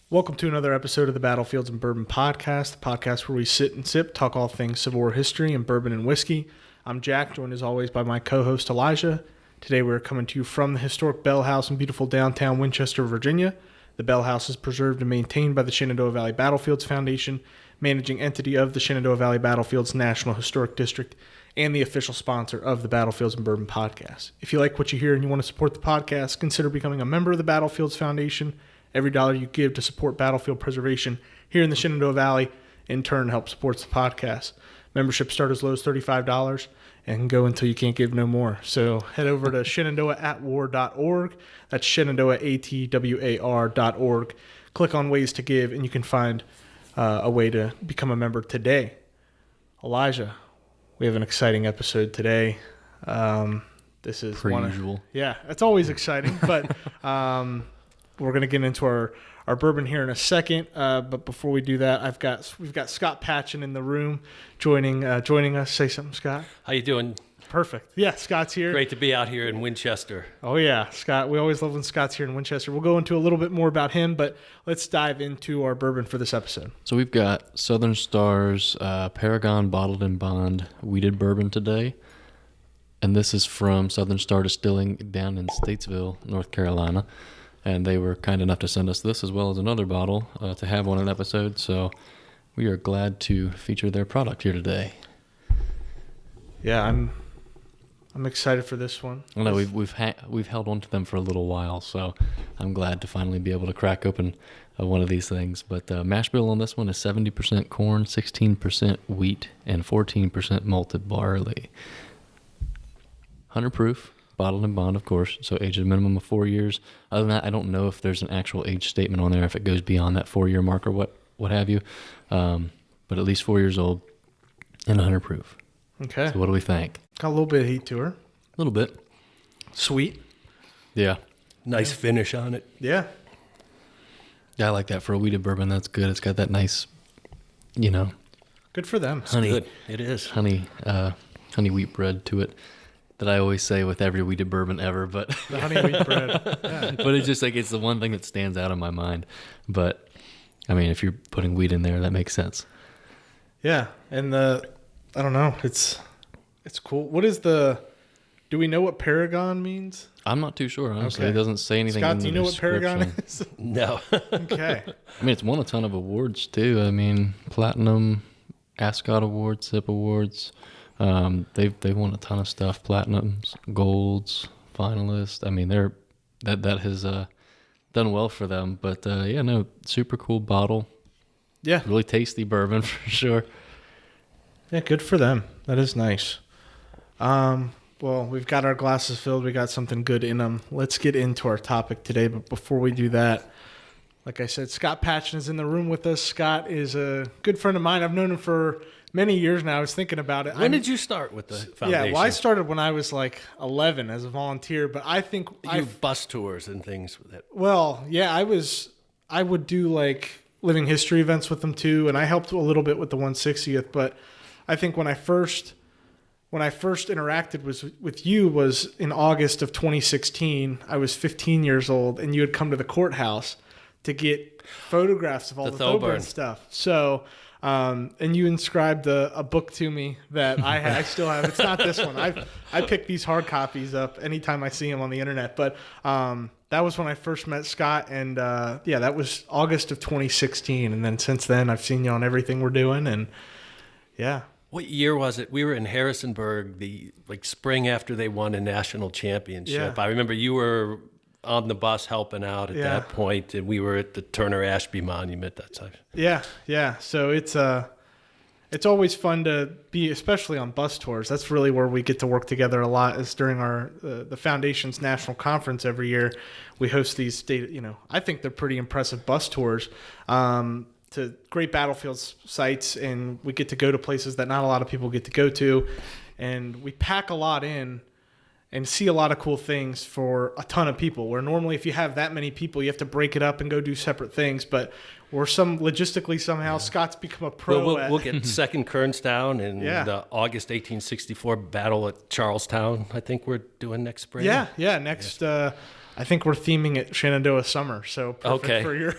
Welcome to another episode of the Battlefields and Bourbon podcast, the podcast where we sit and sip, talk all things Civil War history and bourbon and whiskey. I'm Jack, joined as always by my co-host Elijah. Today we're coming to you from the historic Bell House in beautiful downtown Winchester, Virginia. The Bell House is preserved and maintained by the Shenandoah Valley Battlefields Foundation, managing entity of the Shenandoah Valley Battlefields National Historic District, and the official sponsor of the Battlefields and Bourbon podcast. If you like what you hear and you want to support the podcast, consider becoming a member of the Battlefields Foundation. Every dollar you give to support battlefield preservation here in the Shenandoah Valley, in turn, helps support the podcast. Membership start as low as $35 and can go until you can't give no more. So head over to shenandoahatwar.org. That's shenandoahatwar.org. Click on ways to give, and you can find a way to become a member today. Elijah, we have an exciting episode today. This is per usual. Yeah, it's always exciting, but we're going to get into our bourbon here in a second. But before we do that, we've got Scott Patchan in the room joining us. Say something, Scott. How you doing? Perfect. Yeah, Scott's here. Great to be out here in Winchester. Oh, yeah, Scott. We always love when Scott's here in Winchester. We'll go into a little bit more about him, but let's dive into our bourbon for this episode. So we've got Southern Star's Paragon Bottled in Bond wheated bourbon today. And this is from Southern Star Distilling down in Statesville, North Carolina. And they were kind enough to send us this as well as another bottle to have on an episode. So we are glad to feature their product here today. Yeah, I'm excited for this one. I know we've held on to them for a little while, so I'm glad to finally be able to crack open one of these things. But mash bill on this one is 70% corn, 16% wheat, and 14% malted barley. 100 proof. Bottled in bond, of course, so aged a minimum of 4 years. Other than that, I don't know if there's an actual age statement on there, if it goes beyond that 4-year mark or what have you. But at least 4 years old and 100 proof. Okay. So what do we think? Got a little bit of heat to her. A little bit. Sweet. Yeah. Nice finish on it. Yeah. Yeah, I like that for a wheated bourbon. That's good. It's got that nice, Good for them. honey, Good. It is. honey wheat bread to it. That I always say with every wheated bourbon ever, but The honey wheat bread. Yeah. but it's just like it's the one thing that stands out in my mind. But I mean, if you're putting wheat in there, that makes sense. Yeah, and I don't know, it's cool. Do we know what Paragon means? I'm not too sure, honestly. Okay. It doesn't say anything Scott, in do the you know what Paragon description. is? No. Okay. I mean, it's won a ton of awards too. I mean, Platinum, Ascot Awards, SIP Awards. They've won a ton of stuff, platinums, golds, finalists. I mean, that has done well for them. But super cool bottle. Yeah. Really tasty bourbon for sure. Yeah, good for them. That is nice. Well, we've got our glasses filled. We got something good in them. Let's get into our topic today. But before we do that, like I said, Scott Patchan is in the room with us. Scott is a good friend of mine. I've known him for many years now. I was thinking about it. When did you start with the foundation? Yeah, well, I started when I was like 11 as a volunteer, but I think bus tours and things with it. Well, yeah, I would do like living history events with them too, and I helped a little bit with the 160th, but I think when I first interacted with you was in August of 2016. I was 15 years old, and you had come to the courthouse to get photographs of all the Thoburn stuff. So, and you inscribed a book to me that I still have. It's not this one. I pick these hard copies up anytime I see them on the internet. But that was when I first met Scott, and that was August of 2016. And then since then, I've seen you on everything we're doing, and yeah. What year was it? We were in Harrisonburg the spring after they won a national championship. Yeah. I remember you were on the bus helping out at that point, and we were at the Turner Ashby Monument that time. Yeah. So it's always fun to be, especially on bus tours. That's really where we get to work together a lot. Is during our the foundation's national conference every year. We host these I think they're pretty impressive bus tours to great battlefield sites, and we get to go to places that not a lot of people get to go to, and we pack a lot in and see a lot of cool things for a ton of people, where normally if you have that many people, you have to break it up and go do separate things. But we're logistically somehow, Scott's become a pro. We'll get Second Kernstown and the August 1864 Battle at Charlestown, I think we're doing next spring. Yeah, next I think we're theming it Shenandoah Summer, so perfect Okay. for your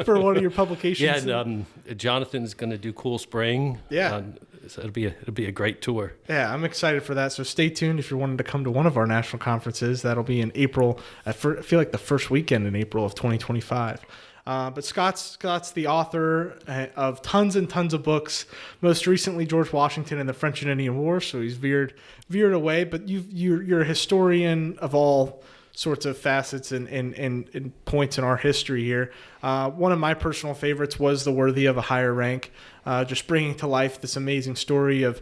for one of your publications. Yeah, and Jonathan's going to do Cool Spring. Yeah. So it'll be a great tour. Yeah, I'm excited for that. So stay tuned if you're wanting to come to one of our national conferences. That'll be in April. I feel like the first weekend in April of 2025. But Scott's the author of tons and tons of books. Most recently, George Washington and the French and Indian War. So he's veered away. But you're a historian of all sorts of facets and points in our history here. One of my personal favorites was The Worthy of a Higher Rank, just bringing to life this amazing story of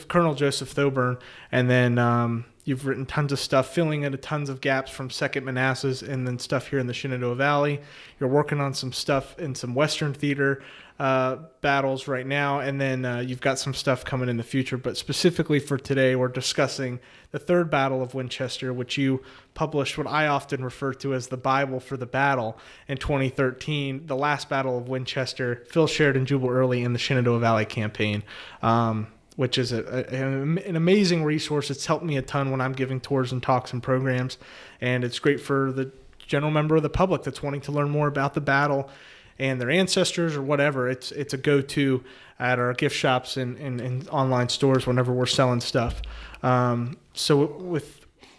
Colonel Joseph Thoburn. And then you've written tons of stuff, filling in tons of gaps from Second Manassas and then stuff here in the Shenandoah Valley. You're working on some stuff in some Western theater battles right now, and then you've got some stuff coming in the future. But specifically for today, we're discussing the Third Battle of Winchester, which you published what I often refer to as the Bible for the battle in 2013, the last Battle of Winchester, Phil Sheridan, Jubal Early in the Shenandoah Valley campaign, which is an amazing resource. It's helped me a ton when I'm giving tours and talks and programs, and it's great for the general member of the public that's wanting to learn more about the battle and their ancestors or whatever. It's a go-to at our gift shops and online stores whenever we're selling stuff. So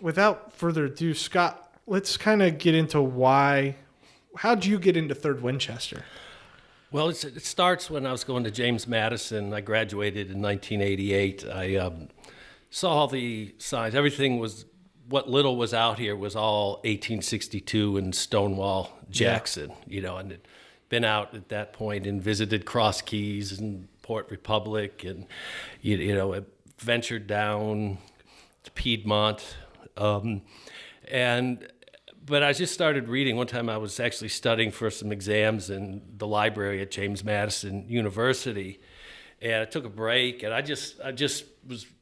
without further ado, Scott, let's kind of get into how'd you get into Third Winchester? Well, it starts when I was going to James Madison. I graduated in 1988. I saw the signs. Everything was, what little was out here was all 1862 and Stonewall Jackson, and it been out at that point and visited Cross Keys and Port Republic and, ventured down to Piedmont. But I just started reading. One time I was actually studying for some exams in the library at James Madison University. And I took a break, and I just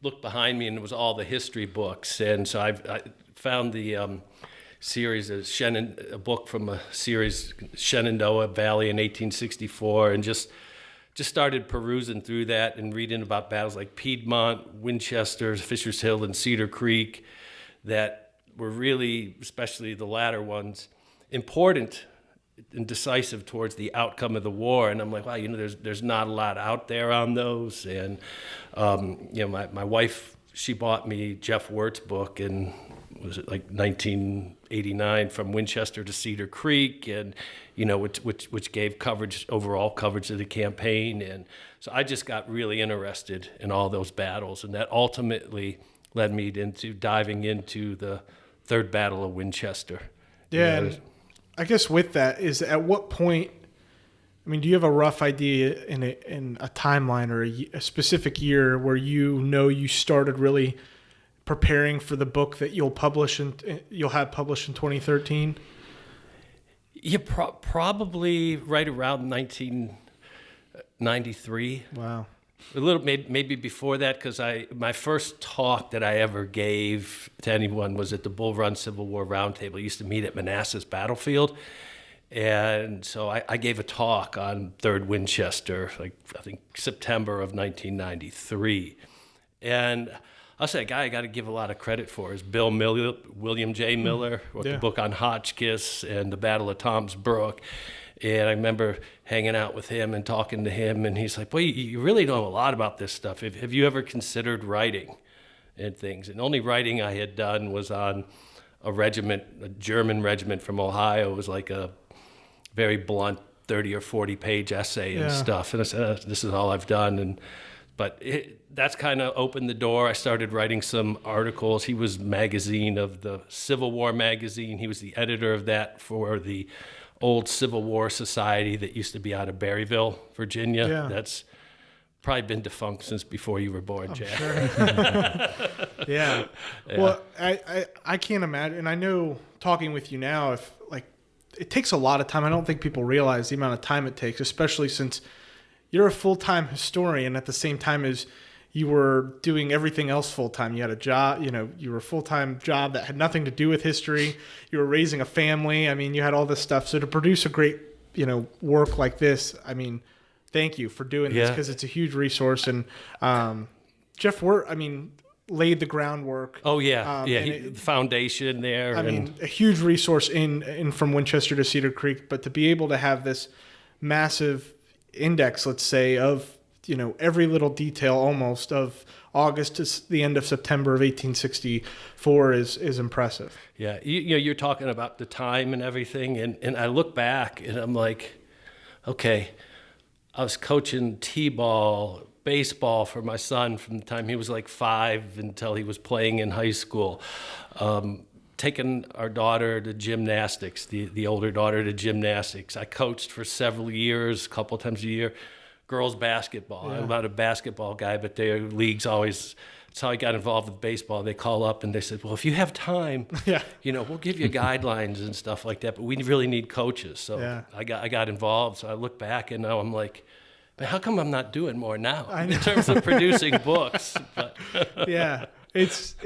looked behind me, and it was all the history books. And so I found the series of a book from a series, Shenandoah Valley in 1864, and just started perusing through that and reading about battles like Piedmont, Winchester, Fisher's Hill, and Cedar Creek that were really, especially the latter ones, important and decisive towards the outcome of the war. And I'm like, wow, there's not a lot out there on those. And my wife, she bought me Jeff Wirt's book, and was it like 1989, From Winchester to Cedar Creek, and which gave overall coverage of the campaign. And so I just got really interested in all those battles, and that ultimately led me into diving into the Third Battle of Winchester. Yeah, and I guess with that is, at what point, do you have a rough idea in a timeline or a specific year where you started really preparing for the book that you'll have published in 2013? Yeah, probably right around 1993. Wow. A little, maybe before that, because my first talk that I ever gave to anyone was at the Bull Run Civil War Roundtable. I used to meet at Manassas Battlefield, and so I gave a talk on Third Winchester, I think September of 1993, and I'll say a guy I got to give a lot of credit for is William J. Miller, wrote the book on Hotchkiss and the Battle of Tom's Brook. And I remember hanging out with him and talking to him, and he's like, well, you really know a lot about this stuff. Have you ever considered writing and things? And the only writing I had done was on a German regiment from Ohio. It was like a very blunt 30 or 40 page essay and stuff. And I said, this is all I've done. But that's kind of opened the door. I started writing some articles. He was magazine of the Civil War magazine. He was the editor of that for the old Civil War Society that used to be out of Berryville, Virginia. Yeah. That's probably been defunct since before you were born, Jack. Sure. Yeah. Well, I can't imagine. And I know, talking with you now, it takes a lot of time. I don't think people realize the amount of time it takes, especially since you're a full-time historian at the same time as you were doing everything else full-time. You had a job, you were a full-time job that had nothing to do with history. You were raising a family. You had all this stuff. So to produce a great, work like this, thank you for doing this, because it's a huge resource. And Jeff Wirt, laid the groundwork. Oh yeah, and the foundation there. I mean, a huge resource in from Winchester to Cedar Creek, but to be able to have this massive index, let's say, of every little detail almost of August to the end of September of 1864 is impressive. Yeah, you're talking about the time and everything, and I look back and I'm like, okay, I was coaching t-ball, baseball for my son from the time he was like 5 until he was playing in high school. Taking our daughter to gymnastics, the older daughter to gymnastics. I coached for several years, a couple times a year. Girls basketball. Yeah. I'm not a basketball guy, but their leagues always. That's how I got involved with baseball. They call up and they said, "Well, if you have time, we'll give you guidelines and stuff like that. But we really need coaches." So I got involved. So I look back and now I'm like, man, how come I'm not doing more now in terms of producing books? But yeah, it's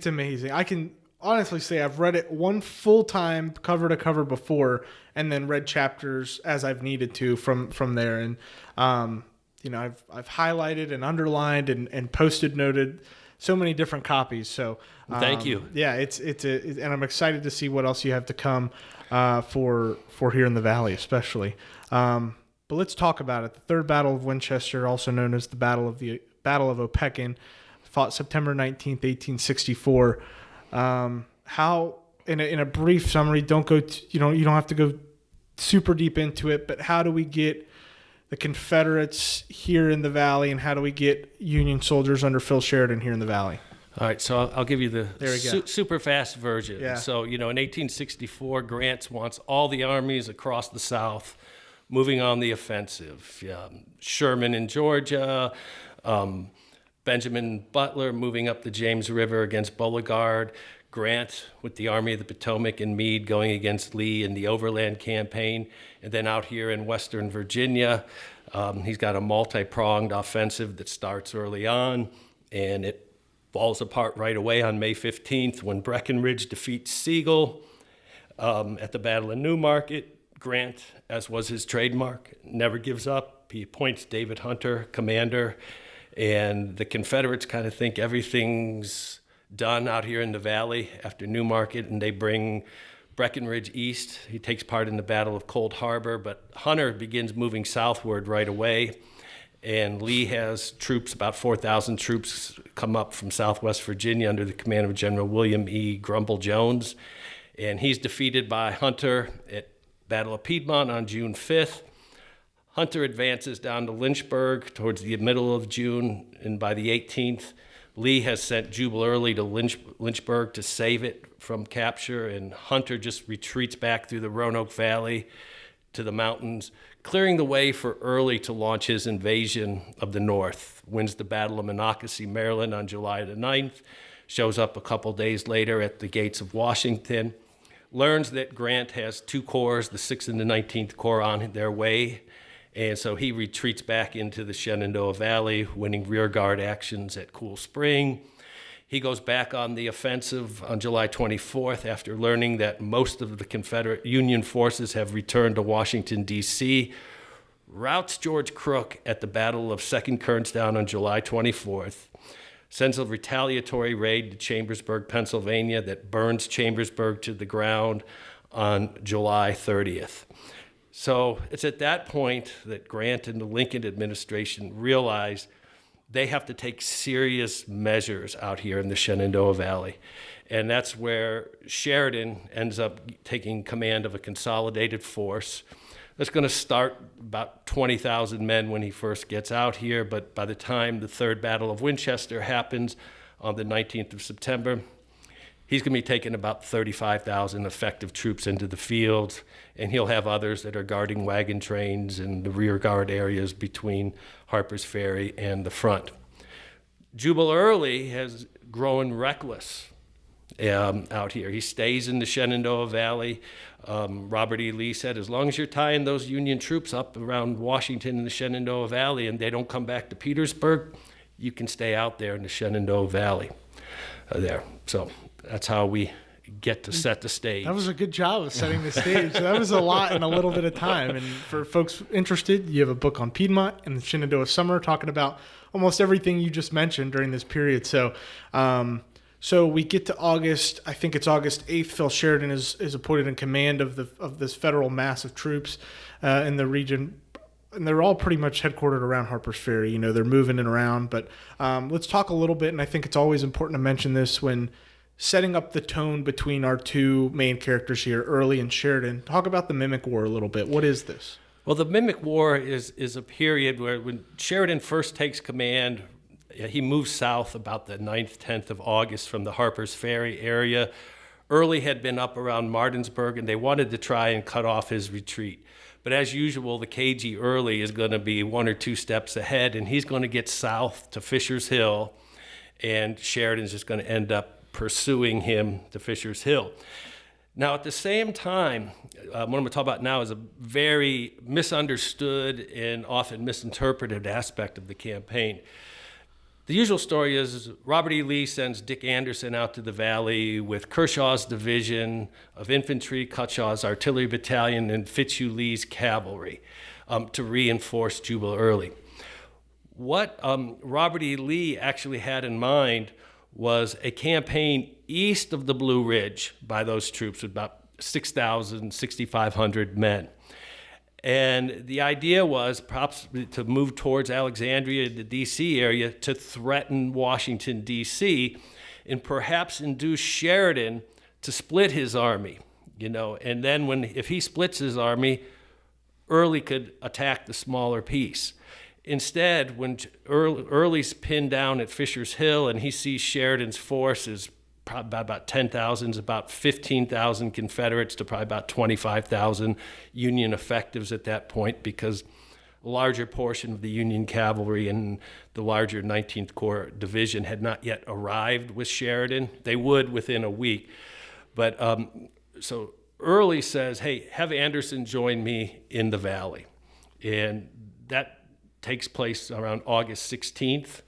amazing. I can honestly say I've read it one full time cover to cover before, and then read chapters as I've needed to from there. And I've highlighted and underlined and post-it noted so many different copies. So thank you. Yeah, and I'm excited to see what else you have to come for here in the Valley, especially. But let's talk about it. The Third Battle of Winchester, also known as the Battle of Opequon, fought September 19th, 1864. How, in a brief summary, don't go you don't have to go super deep into it, but how do we get the Confederates here in the Valley, and how do we get Union soldiers under Phil Sheridan here in the Valley? All right, so I'll give you the go. Super fast version. Yeah. So, in 1864, Grant wants all the armies across the South moving on the offensive. Sherman in Georgia, Benjamin Butler moving up the James River against Beauregard, Grant with the Army of the Potomac and Meade going against Lee in the Overland Campaign, and then out here in Western Virginia, he's got a multi-pronged offensive that starts early on, and it falls apart right away on May 15th when Breckinridge defeats Sigel at the Battle of Newmarket. Grant, as was his trademark, never gives up. He appoints David Hunter commander, and the Confederates kind of think everything's done out here in the Valley after Newmarket, and they bring Breckinridge east. He takes part in the Battle of Cold Harbor, but Hunter begins moving southward right away, and Lee has troops, about 4,000 troops, come up from southwest Virginia under the command of General William E. Grumble Jones, and he's defeated by Hunter at Battle of Piedmont on June 5th. Hunter advances down to Lynchburg towards the middle of June, and by the 18th, Lee has sent Jubal Early to Lynchburg to save it from capture, and Hunter just retreats back through the Roanoke Valley to the mountains, clearing the way for Early to launch his invasion of the North. Wins the Battle of Monocacy, Maryland on July the 9th, shows up a couple days later at the gates of Washington, learns that Grant has 2 corps, the 6th and the 19th Corps, on their way, and so he retreats back into the Shenandoah Valley, winning rearguard actions at Cool Spring. He goes back on the offensive on July 24th after learning that most of the Confederate Union forces have returned to Washington, D.C., routs George Crook at the Battle of Second Kernstown on July 24th, sends a retaliatory raid to Chambersburg, Pennsylvania, that burns Chambersburg to the ground on July 30th. So it's at that point that Grant and the Lincoln administration realized they have to take serious measures out here in the Shenandoah Valley. And that's where Sheridan ends up taking command of a consolidated force. That's going to start about 20,000 men when he first gets out here, but by the time the Third Battle of Winchester happens on the 19th of September, he's going to be taking about 35,000 effective troops into the field, and he'll have others that are guarding wagon trains in the rear guard areas between Harper's Ferry and the front. Jubal Early has grown reckless out here. He stays in the Shenandoah Valley. Robert E. Lee said, as long as you're tying those Union troops up around Washington and the Shenandoah Valley and they don't come back to Petersburg, you can stay out there in the Shenandoah Valley there. So that's how we get to set the stage. That was a good job of setting the stage. That was a lot in a little bit of time. And for folks interested, you have a book on Piedmont and the Shenandoah Summer talking about almost everything you just mentioned during this period. So, so we get to August. I think it's August 8th. Phil Sheridan is appointed in command of this federal mass of troops in the region. And they're all pretty much headquartered around Harper's Ferry. You know, they're moving it around. But let's talk a little bit, and I think it's always important to mention this when setting up the tone between our two main characters here, Early and Sheridan. Talk about the Mimic War a little bit. What is this? Well, the Mimic War is a period where when Sheridan first takes command, he moves south about the 9th, 10th of August from the Harper's Ferry area. Early had been up around Martinsburg, and they wanted to try and cut off his retreat. But as usual, the cagey Early is going to be 1 or 2 steps ahead, and he's going to get south to Fisher's Hill, and Sheridan's just going to end up pursuing him to Fisher's Hill. Now, at the same time, what I'm going to talk about now is a very misunderstood and often misinterpreted aspect of the campaign. The usual story is Robert E. Lee sends Dick Anderson out to the valley with Kershaw's division of infantry, Cutshaw's artillery battalion, and Fitzhugh Lee's cavalry to reinforce Jubal Early. What Robert E. Lee actually had in mind was a campaign east of the Blue Ridge by those troops with about 6,000, 6,500 men. And the idea was perhaps to move towards Alexandria, the D.C. area, to threaten Washington, D.C., and perhaps induce Sheridan to split his army, you know. And then if he splits his army, Early could attack the smaller piece. Instead, when Early's pinned down at Fisher's Hill and he sees Sheridan's force is probably about 10,000, about 15,000 Confederates to probably about 25,000 Union effectives at that point, because a larger portion of the Union cavalry and the larger 19th Corps division had not yet arrived with Sheridan. They would within a week. But so Early says, hey, have Anderson join me in the valley. And that takes place around August 16th.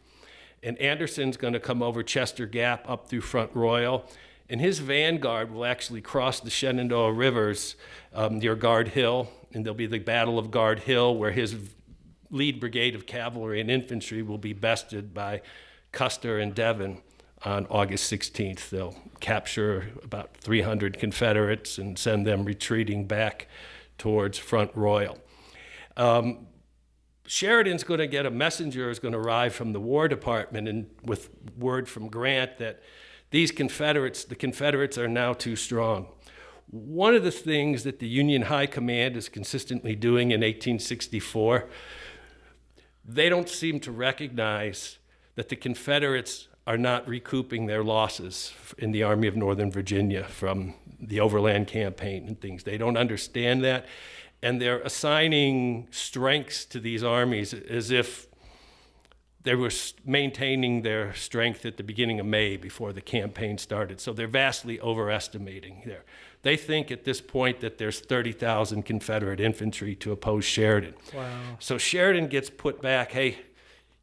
And Anderson's going to come over Chester Gap up through Front Royal. And his vanguard will actually cross the Shenandoah Rivers near Guard Hill. And there'll be the Battle of Guard Hill, where his lead brigade of cavalry and infantry will be bested by Custer and Devon on August 16th. They'll capture about 300 Confederates and send them retreating back towards Front Royal. Sheridan's going to get a messenger is going to arrive from the War Department and with word from Grant that the Confederates are now too strong. One of the things that the Union High Command is consistently doing in 1864, they don't seem to recognize that the Confederates are not recouping their losses in the Army of Northern Virginia from the Overland Campaign and things. They don't understand that. And they're assigning strengths to these armies as if they were maintaining their strength at the beginning of May before the campaign started. So they're vastly overestimating there. They think at this point that there's 30,000 Confederate infantry to oppose Sheridan. Wow. So Sheridan gets put back, hey,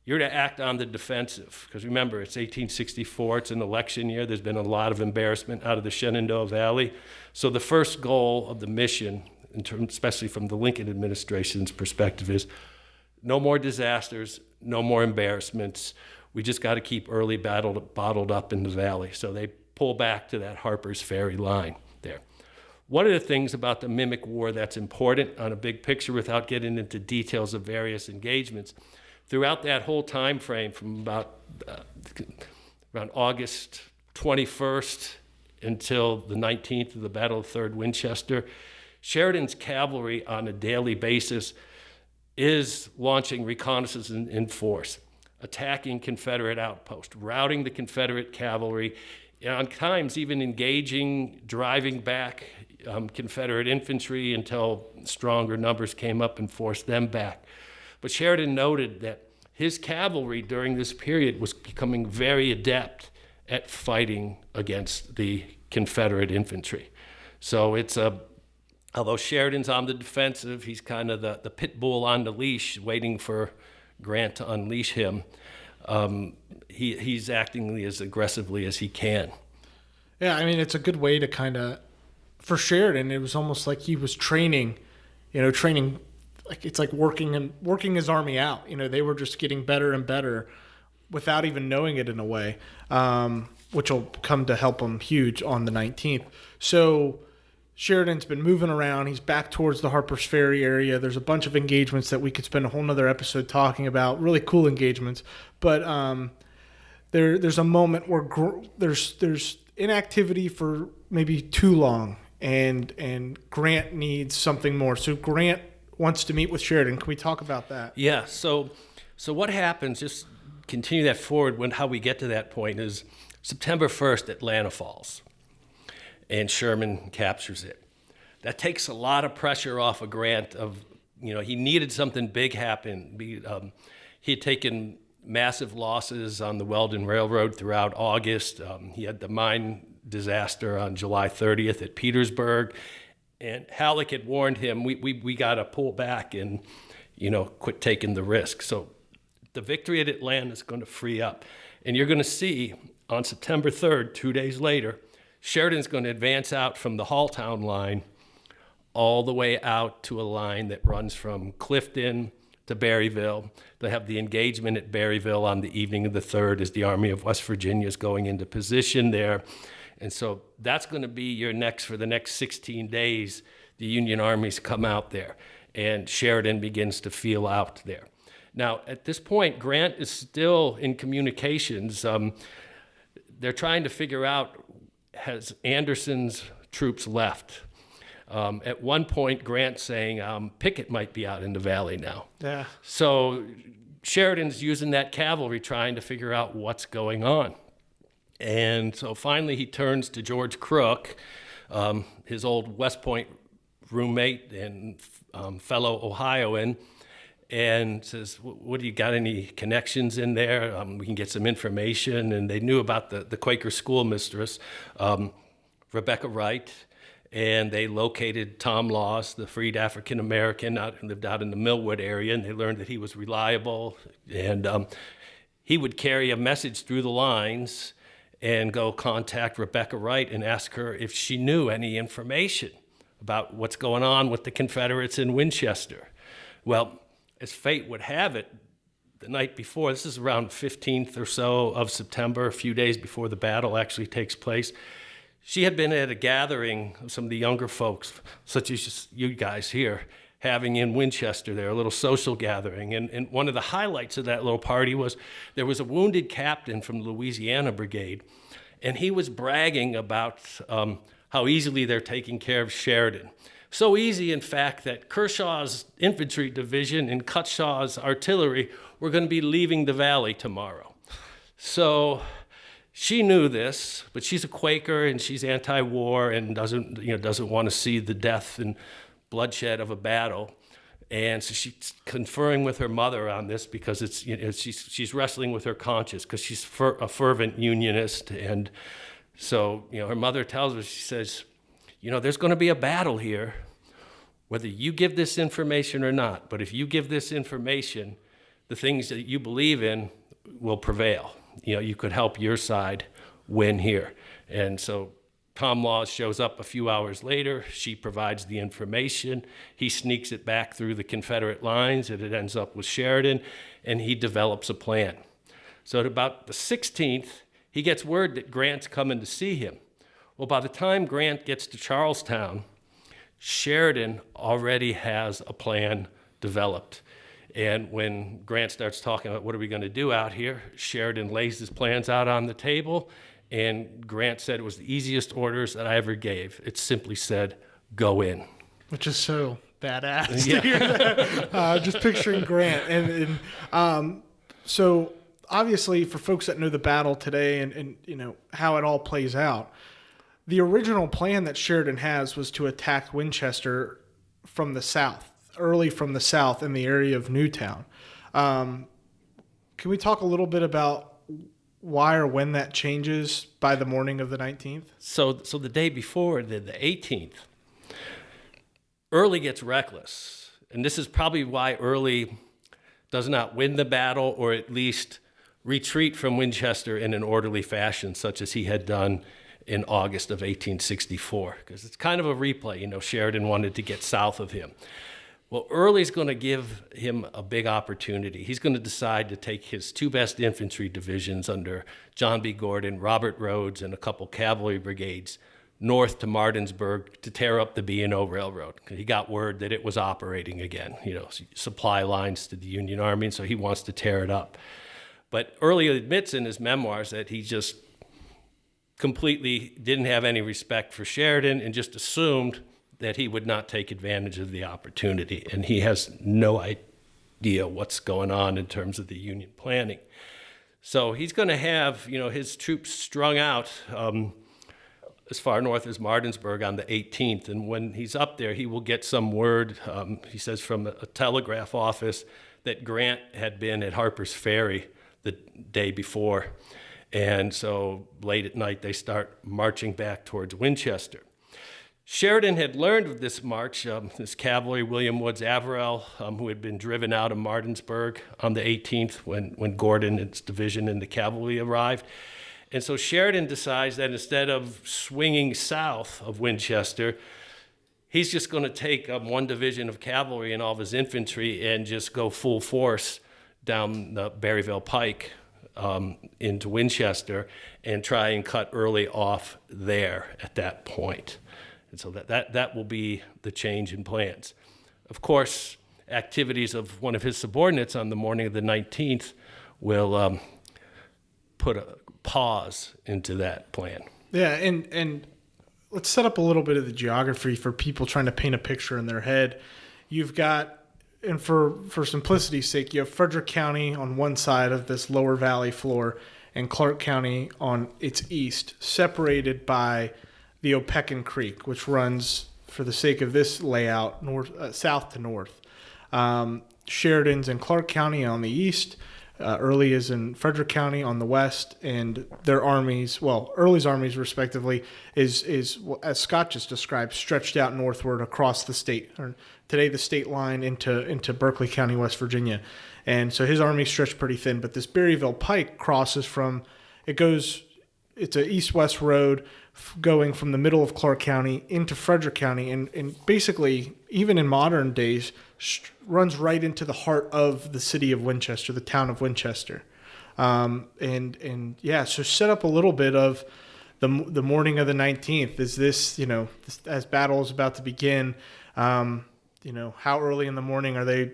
you're to act on the defensive. Because remember, it's 1864, it's an election year. There's been a lot of embarrassment out of the Shenandoah Valley. So the first goal of the mission, especially from the Lincoln administration's perspective, is no more disasters, no more embarrassments. We just got to keep Early bottled up in the valley. So they pull back to that Harper's Ferry line there. One of the things about the Mimic War that's important on a big picture, without getting into details of various engagements, throughout that whole time frame from about around August 21st until the 19th of the Battle of Third Winchester, Sheridan's cavalry on a daily basis is launching reconnaissance in force, attacking Confederate outposts, routing the Confederate cavalry, and on times even engaging, driving back Confederate infantry until stronger numbers came up and forced them back. But Sheridan noted that his cavalry during this period was becoming very adept at fighting against the Confederate infantry. So although Sheridan's on the defensive, he's kind of the pit bull on the leash, waiting for Grant to unleash him. He's acting as aggressively as he can. Yeah, I mean, it's a good way to kind of, for Sheridan, it was almost like he was training, training, like it's like working his army out. They were just getting better and better without even knowing it in a way, which will come to help him huge on the 19th. So Sheridan's been moving around. He's back towards the Harper's Ferry area. There's a bunch of engagements that we could spend a whole nother episode talking about, really cool engagements. But there's a moment where there's inactivity for maybe too long, and Grant needs something more. So Grant wants to meet with Sheridan. Can we talk about that? Yeah. So what happens? Just continue that forward. How we get to that point is September 1st, Atlanta falls, and Sherman captures it. That takes a lot of pressure off of Grant. He needed something big happen. He had taken massive losses on the Weldon Railroad throughout August. He had the mine disaster on July 30th at Petersburg, and Halleck had warned him, we got to pull back and, quit taking the risk. So the victory at Atlanta is going to free up. And you're going to see on September 3rd, 2 days later, Sheridan's going to advance out from the Halltown line all the way out to a line that runs from Clifton to Berryville. They have the engagement at Berryville on the evening of the 3rd as the Army of West Virginia is going into position there. And so that's going to be for the next 16 days, the Union armies come out there, and Sheridan begins to feel out there. Now, at this point, Grant is still in communications. They're trying to figure out, has Anderson's troops left? At one point, Grant's saying Pickett might be out in the valley now. Yeah. So Sheridan's using that cavalry trying to figure out what's going on. And so finally he turns to George Crook, his old West Point roommate and fellow Ohioan, and says, what do you got, any connections in there? We can get some information. And they knew about the Quaker schoolmistress, Rebecca Wright, and they located Tom Loss, the freed African-American, who lived out in the Millwood area, and they learned that he was reliable. And he would carry a message through the lines and go contact Rebecca Wright and ask her if she knew any information about what's going on with the Confederates in Winchester. Well, as fate would have it, the night before, this is around 15th or so of September, a few days before the battle actually takes place, she had been at a gathering of some of the younger folks, such as you guys here, having in Winchester there, a little social gathering. And one of the highlights of that little party was there was a wounded captain from the Louisiana Brigade, and he was bragging about how easily they're taking care of Sheridan. So easy, in fact, that Kershaw's infantry division and Cutshaw's artillery were going to be leaving the valley tomorrow. So she knew this, but she's a Quaker and she's anti-war and doesn't want to see the death and bloodshed of a battle. And so she's conferring with her mother on this because she's wrestling with her conscience because she's a fervent Unionist. And so her mother tells her, she says, there's going to be a battle here, whether you give this information or not. But if you give this information, the things that you believe in will prevail. You could help your side win here. And so Tom Laws shows up a few hours later. She provides the information. He sneaks it back through the Confederate lines, and it ends up with Sheridan, and he develops a plan. So at about the 16th, he gets word that Grant's coming to see him. Well, by the time Grant gets to Charlestown, Sheridan already has a plan developed. And when Grant starts talking about what are we going to do out here, Sheridan lays his plans out on the table, and Grant said it was the easiest orders that I ever gave. It simply said, go in. Which is so badass Yeah. to hear that. Just picturing Grant. And so obviously for folks that know the battle today and how it all plays out, the original plan that Sheridan has was to attack Winchester from the south, early from the south in the area of Newtown. Can we talk a little bit about why or when that changes by the morning of the 19th? So the day before, the 18th, Early gets reckless. And this is probably why Early does not win the battle, or at least retreat from Winchester in an orderly fashion, such as he had done in August of 1864, because it's kind of a replay. Sheridan wanted to get south of him. Well, Early's going to give him a big opportunity. He's going to decide to take his 2 best infantry divisions under John B. Gordon, Robert Rhodes, and a couple cavalry brigades north to Martinsburg to tear up the B&O Railroad. He got word that it was operating again, supply lines to the Union Army, and so he wants to tear it up. But Early admits in his memoirs that he just completely didn't have any respect for Sheridan and just assumed that he would not take advantage of the opportunity. And he has no idea what's going on in terms of the Union planning. So he's going to have, his troops strung out as far north as Martinsburg on the 18th. And when he's up there, he will get some word, he says, from a telegraph office that Grant had been at Harper's Ferry the day before. And so late at night, they start marching back towards Winchester. Sheridan had learned of this march, this cavalry, William Woods Averell, who had been driven out of Martinsburg on the 18th when Gordon and his division and the cavalry arrived. And so Sheridan decides that instead of swinging south of Winchester, he's just going to take 1 division of cavalry and all of his infantry and just go full force down the Berryville Pike into Winchester and try and cut Early off there at that point. And so that will be the change in plans. Of course, activities of one of his subordinates on the morning of the 19th will put a pause into that plan. Yeah, and let's set up a little bit of the geography for people trying to paint a picture in their head. You've got, and for simplicity's sake, you have Frederick County on one side of this lower valley floor and Clark County on its east, separated by the Opequon Creek, which runs, for the sake of this layout, south to north. Sheridan's in Clark County on the east. Early is in Frederick County on the west, and their armies, Early's armies respectively, is as Scott just described, stretched out northward across the state, or today the state line into Berkeley County, West Virginia. And so his army stretched pretty thin, but this Berryville Pike crosses it's an east-west road going from the middle of Clark County into Frederick County, and basically, even in modern days, runs right into the heart of the city of Winchester, the town of Winchester. So set up a little bit of the morning of the 19th. Is this, as battle is about to begin, how early in the morning are they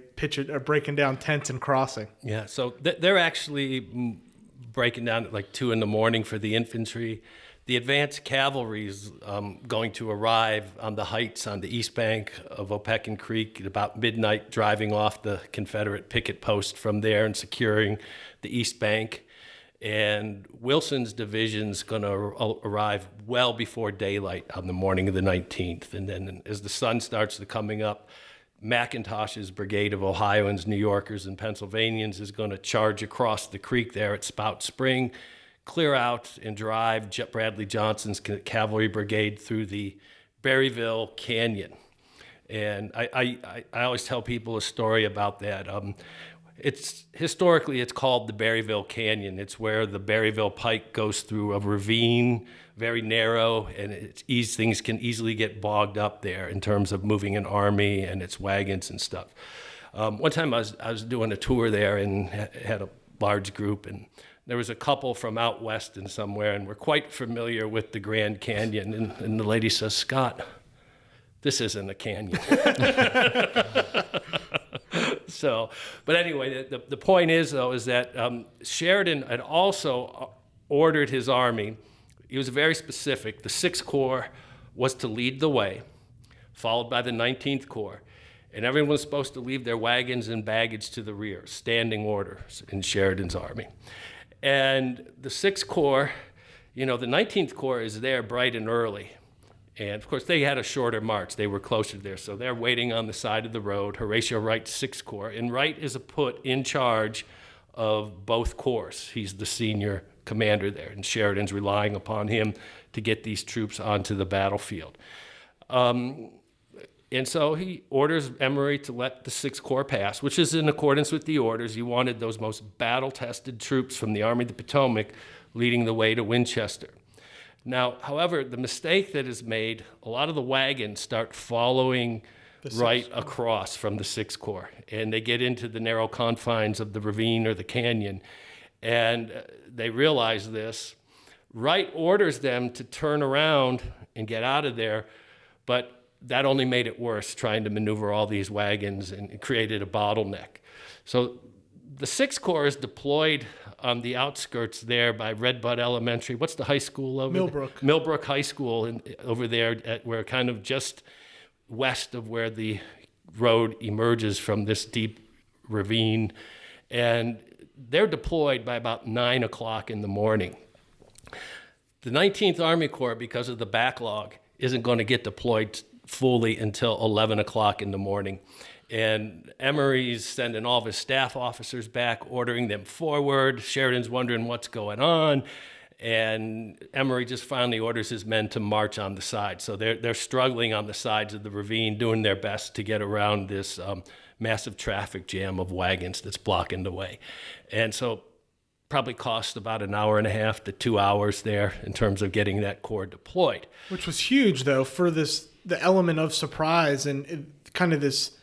breaking down tents and crossing? Yeah, so they're actually breaking down at like 2 a.m. for the infantry. The advanced cavalry is going to arrive on the heights on the east bank of Opequon Creek at about midnight, driving off the Confederate picket post from there and securing the east bank. And Wilson's division's going to arrive well before daylight on the morning of the 19th. And then as the sun starts to coming up, McIntosh's brigade of Ohioans, New Yorkers, and Pennsylvanians is going to charge across the creek there at Spout Spring, clear out and drive Bradley Johnson's cavalry brigade through the Berryville Canyon. And I always tell people a story about that. Historically, it's called the Berryville Canyon. It's where the Berryville Pike goes through a ravine, very narrow, and things can easily get bogged up there in terms of moving an army and its wagons and stuff. One time I was doing a tour there and had a large group, and there was a couple from out west and somewhere, and we're quite familiar with the Grand Canyon. And the lady says, "Scott, this isn't a canyon." But anyway, the point is, though, is that Sheridan had also ordered his army. He was very specific. The 6th Corps was to lead the way, followed by the 19th Corps. And everyone was supposed to leave their wagons and baggage to the rear, standing orders in Sheridan's army. And the 6th Corps, the 19th Corps is there bright and early. And, of course, they had a shorter march. They were closer there. So they're waiting on the side of the road. Horatio Wright's 6th Corps. And Wright is put in charge of both corps. He's the senior commander there. And Sheridan's relying upon him to get these troops onto the battlefield. And so he orders Emory to let the 6th Corps pass, which is in accordance with the orders. He wanted those most battle-tested troops from the Army of the Potomac leading the way to Winchester. Now, however, the mistake that is made, a lot of the wagons start following right across from the Sixth Corps, and they get into the narrow confines of the ravine or the canyon, and they realize this. Wright orders them to turn around and get out of there, but that only made it worse, trying to maneuver all these wagons, and it created a bottleneck. So the Sixth Corps is deployed on the outskirts there by Red Bud Elementary. What's the high school over Millbrook. there? Millbrook High School over there, where kind of just west of where the road emerges from this deep ravine. And they're deployed by about 9 o'clock in the morning. The 19th Army Corps, because of the backlog, isn't going to get deployed fully until 11 o'clock in the morning. And Emory's sending all of his staff officers back, ordering them forward. Sheridan's wondering what's going on. And Emory just finally orders his men to march on the side. So they're struggling on the sides of the ravine, doing their best to get around this massive traffic jam of wagons that's blocking the way. And so probably cost about an hour and a half to 2 hours there in terms of getting that corps deployed. Which was huge, though, for the element of surprise and kind of this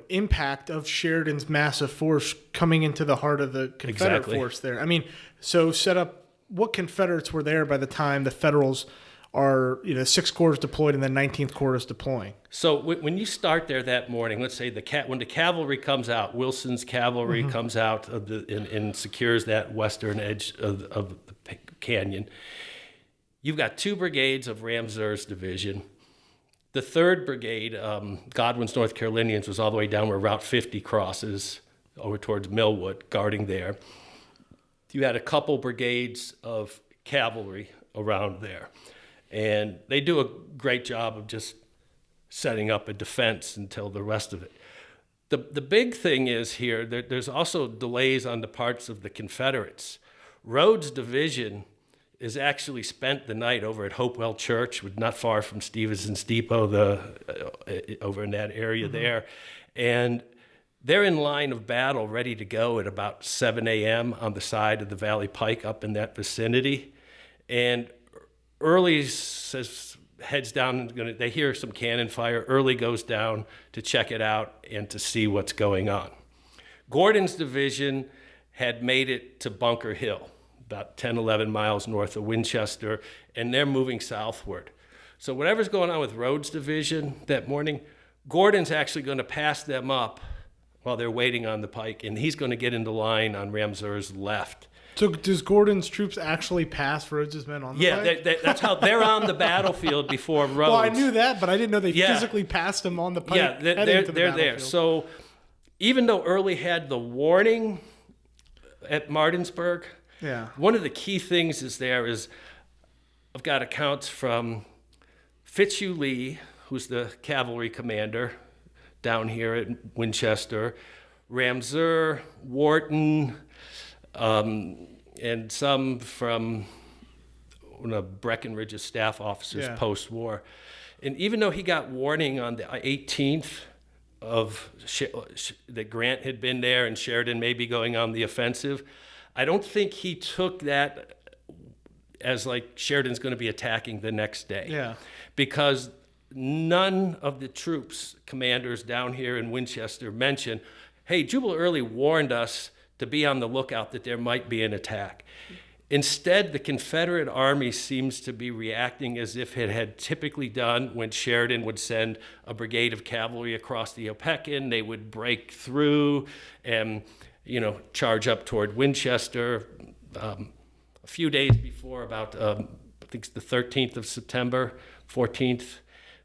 impact of Sheridan's massive force coming into the heart of the Confederate force there. I mean, so set up what Confederates were there by the time the Federals are, Sixth Corps is deployed and the 19th Corps is deploying. So when you start there that morning, let's say when the cavalry comes out, Wilson's cavalry comes out of and secures that western edge of the canyon, you've got 2 brigades of Ramseur's division. The 3rd Brigade, Godwin's North Carolinians, was all the way down where Route 50 crosses over towards Millwood, guarding there. You had a couple brigades of cavalry around there. And they do a great job of just setting up a defense until the rest of it. The big thing is here, there's also delays on the parts of the Confederates. Rhodes' division is actually spent the night over at Hopewell Church, not far from Stevenson's Depot, over in that area there. And they're in line of battle, ready to go at about 7 a.m. on the side of the Valley Pike up in that vicinity. And Early heads down, they hear some cannon fire. Early goes down to check it out and to see what's going on. Gordon's division had made it to Bunker Hill, about 10, 11 miles north of Winchester, and they're moving southward. So whatever's going on with Rhodes' division that morning, Gordon's actually going to pass them up while they're waiting on the pike, and he's going to get into line on Ramseur's left. So does Gordon's troops actually pass Rhodes' men on the pike? Yeah, that's how they're on the battlefield before Rhodes. Well, I knew that, but I didn't know they physically passed them on the pike. Yeah, they're there. So even though Early had the warning at Martinsburg, one of the key things is I've got accounts from Fitzhugh Lee, who's the cavalry commander down here at Winchester, Ramseur, Wharton, and some from one of Breckinridge's staff officers post-war. And even though he got warning on the 18th that Grant had been there and Sheridan may be going on the offensive, I don't think he took that as like Sheridan's going to be attacking the next day. Yeah. Because none of the troops commanders down here in Winchester mentioned, hey, Jubal Early warned us to be on the lookout that there might be an attack. Instead, the Confederate Army seems to be reacting as if it had typically done when Sheridan would send a brigade of cavalry across the Opequon. They would break through and, charge up toward Winchester. A few days before, about, I think it's the 13th of September, 14th,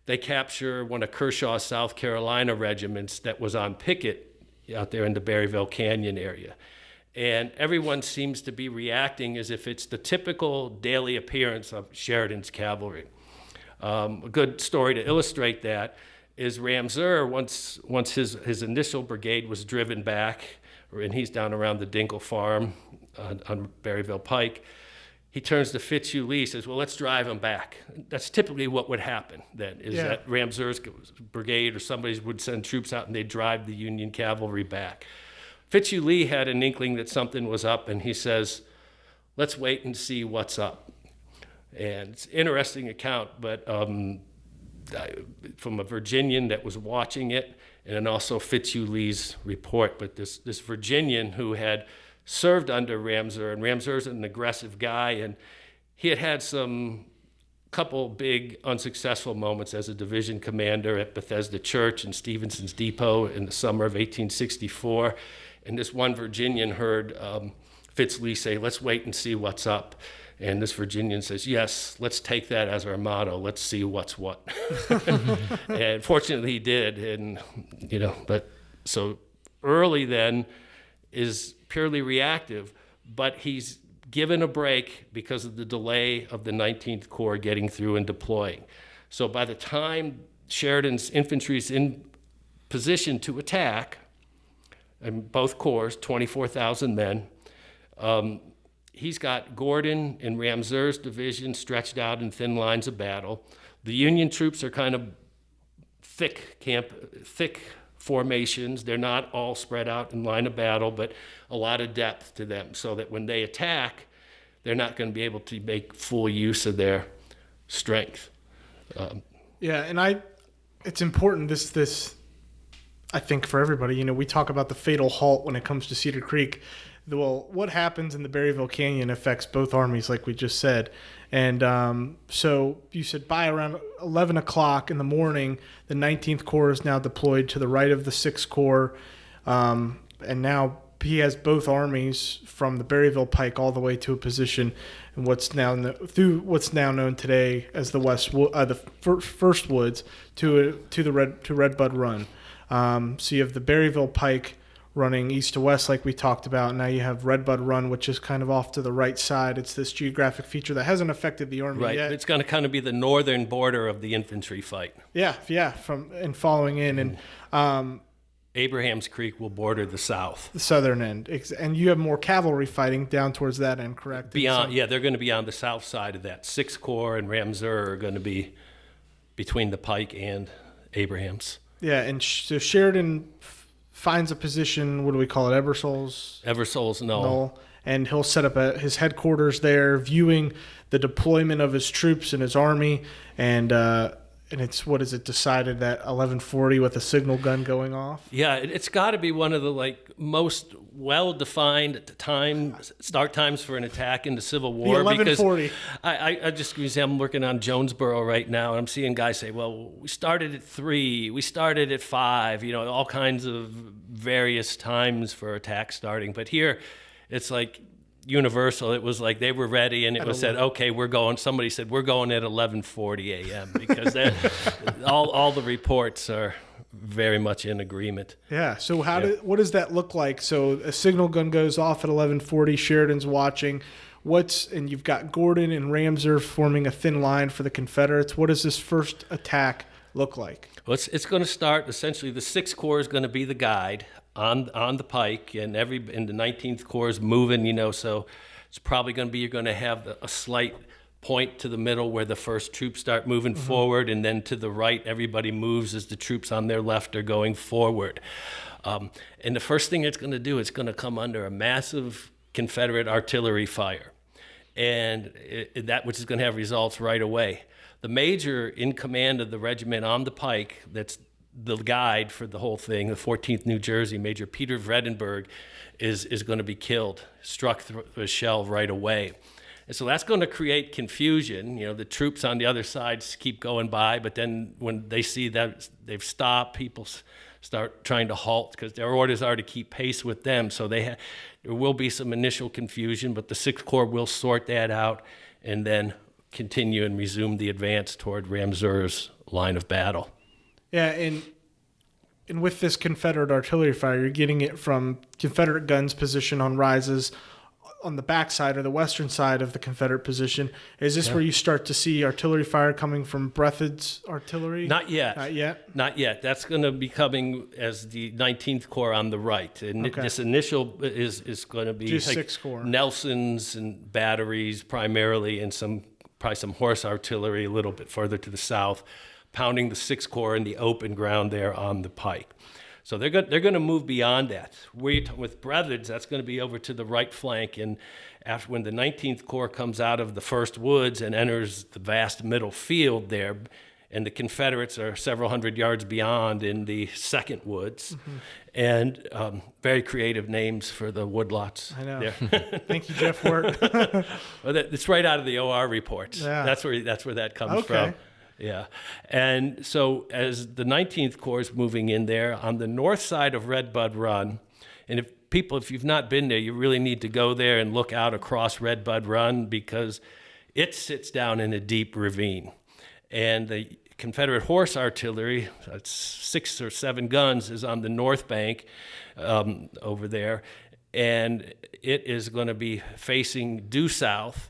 they capture one of Kershaw's South Carolina regiments that was on picket out there in the Berryville Canyon area. And everyone seems to be reacting as if it's the typical daily appearance of Sheridan's cavalry. A good story to illustrate that is Ramseur, once his initial brigade was driven back, and he's down around the Dinkle Farm on Berryville Pike, he turns to Fitzhugh Lee, says, well, let's drive him back. That's typically what would happen then, is that Ramseur's brigade or somebody would send troops out and they'd drive the Union cavalry back. Fitzhugh Lee had an inkling that something was up, and he says, let's wait and see what's up. And it's an interesting account, but from a Virginian that was watching it, and then also Fitzhugh-Lee's report. But this Virginian who had served under Ramseur, and Ramseur's an aggressive guy, and he had some couple big unsuccessful moments as a division commander at Bethesda Church and Stevenson's Depot in the summer of 1864. And this one Virginian heard Fitz-Lee say, "Let's wait and see what's up." And this Virginian says, "Yes, let's take that as our motto. Let's see what's what." And fortunately he did. And, but so Early then is purely reactive, but he's given a break because of the delay of the 19th Corps getting through and deploying. So by the time Sheridan's infantry is in position to attack, and both corps, 24,000 men, he's got Gordon and Ramseur's division stretched out in thin lines of battle. The Union troops are kind of thick formations. They're not all spread out in line of battle, but a lot of depth to them, so that when they attack, they're not going to be able to make full use of their strength. It's important, this I think, for everybody. We talk about the fatal halt when it comes to Cedar Creek. Well, what happens in the Berryville Canyon affects both armies, like we just said. And so you said by around 11 o'clock in the morning, the 19th Corps is now deployed to the right of the 6th Corps. And now he has both armies from the Berryville Pike all the way to a position in what's now known today as the First Woods to Redbud Run. So you have the Berryville Pike running east to west like we talked about. Now you have Redbud Run, which is kind of off to the right side. It's this geographic feature that hasn't affected the army yet. It's going to kind of be the northern border of the infantry fight. And following in. And Abraham's Creek will border the south. The southern end. And you have more cavalry fighting down towards that end, correct? They're going to be on the south side of that. 6th Corps and Ramseur are going to be between the Pike and Abraham's. Yeah, and so Sheridan finds a position, what do we call it, Eversole's Knoll. And he'll set up his headquarters there, viewing the deployment of his troops and his army, and it's, decided that 11:40 with a signal gun going off? Yeah, it's got to be one of the most well-defined start times for an attack in the Civil War. The 11:40. Because I just say I'm working on Jonesboro right now, and I'm seeing guys say, "Well, we started at 3, we started at 5," all kinds of various times for attack starting. But here, it's like universal. It was like they were ready, and it was said, "Okay, we're going." Somebody said, "We're going at 11:40 a.m." because all the reports are very much in agreement. Yeah. So what does that look like? So a signal gun goes off at 11:40. Sheridan's watching. And you've got Gordon and Ramseur forming a thin line for the Confederates. What does this first attack look like? Well, it's going to start essentially. The 6th Corps is going to be the guide on the Pike, and the 19th Corps is moving. So it's probably going to be, you're going to have a slight point to the middle where the first troops start moving forward, and then to the right, everybody moves as the troops on their left are going forward. And the first thing it's going to do, it's going to come under a massive Confederate artillery fire, and that which is going to have results right away. The major in command of the regiment on the Pike, that's the guide for the whole thing, the 14th New Jersey, Major Peter Vredenberg, is going to be killed, struck through a shell right away. And so that's going to create confusion. The troops on the other side keep going by, but then when they see that they've stopped, people start trying to halt because their orders are to keep pace with them. So there will be some initial confusion, but the 6th Corps will sort that out and then continue and resume the advance toward Ramseur's line of battle. Yeah, and with this Confederate artillery fire, you're getting it from Confederate guns positioned on rises on the backside or the western side of the Confederate position. Is this where you start to see artillery fire coming from Breathitt's artillery? Not yet. That's going to be coming as the 19th Corps on the right. And this initial is going to be just 6th Corps. Nelson's and batteries primarily, and probably some horse artillery a little bit further to the south, pounding the 6th Corps in the open ground there on the Pike. So they're going to move beyond that. With Brethren, that's going to be over to the right flank. And after when the 19th Corps comes out of the first woods and enters the vast middle field there, and the Confederates are several hundred yards beyond in the second woods, and very creative names for the woodlots. I know. There. Thank you, Jeff Wirt. Well, it's right out of the OR reports. Yeah. That's where that comes from. Yeah. And so as the 19th Corps is moving in there on the north side of Red Bud Run, and if you've not been there, you really need to go there and look out across Red Bud Run, because it sits down in a deep ravine. And the Confederate horse artillery, that's 6 or 7 guns, is on the north bank over there. And it is going to be facing due south,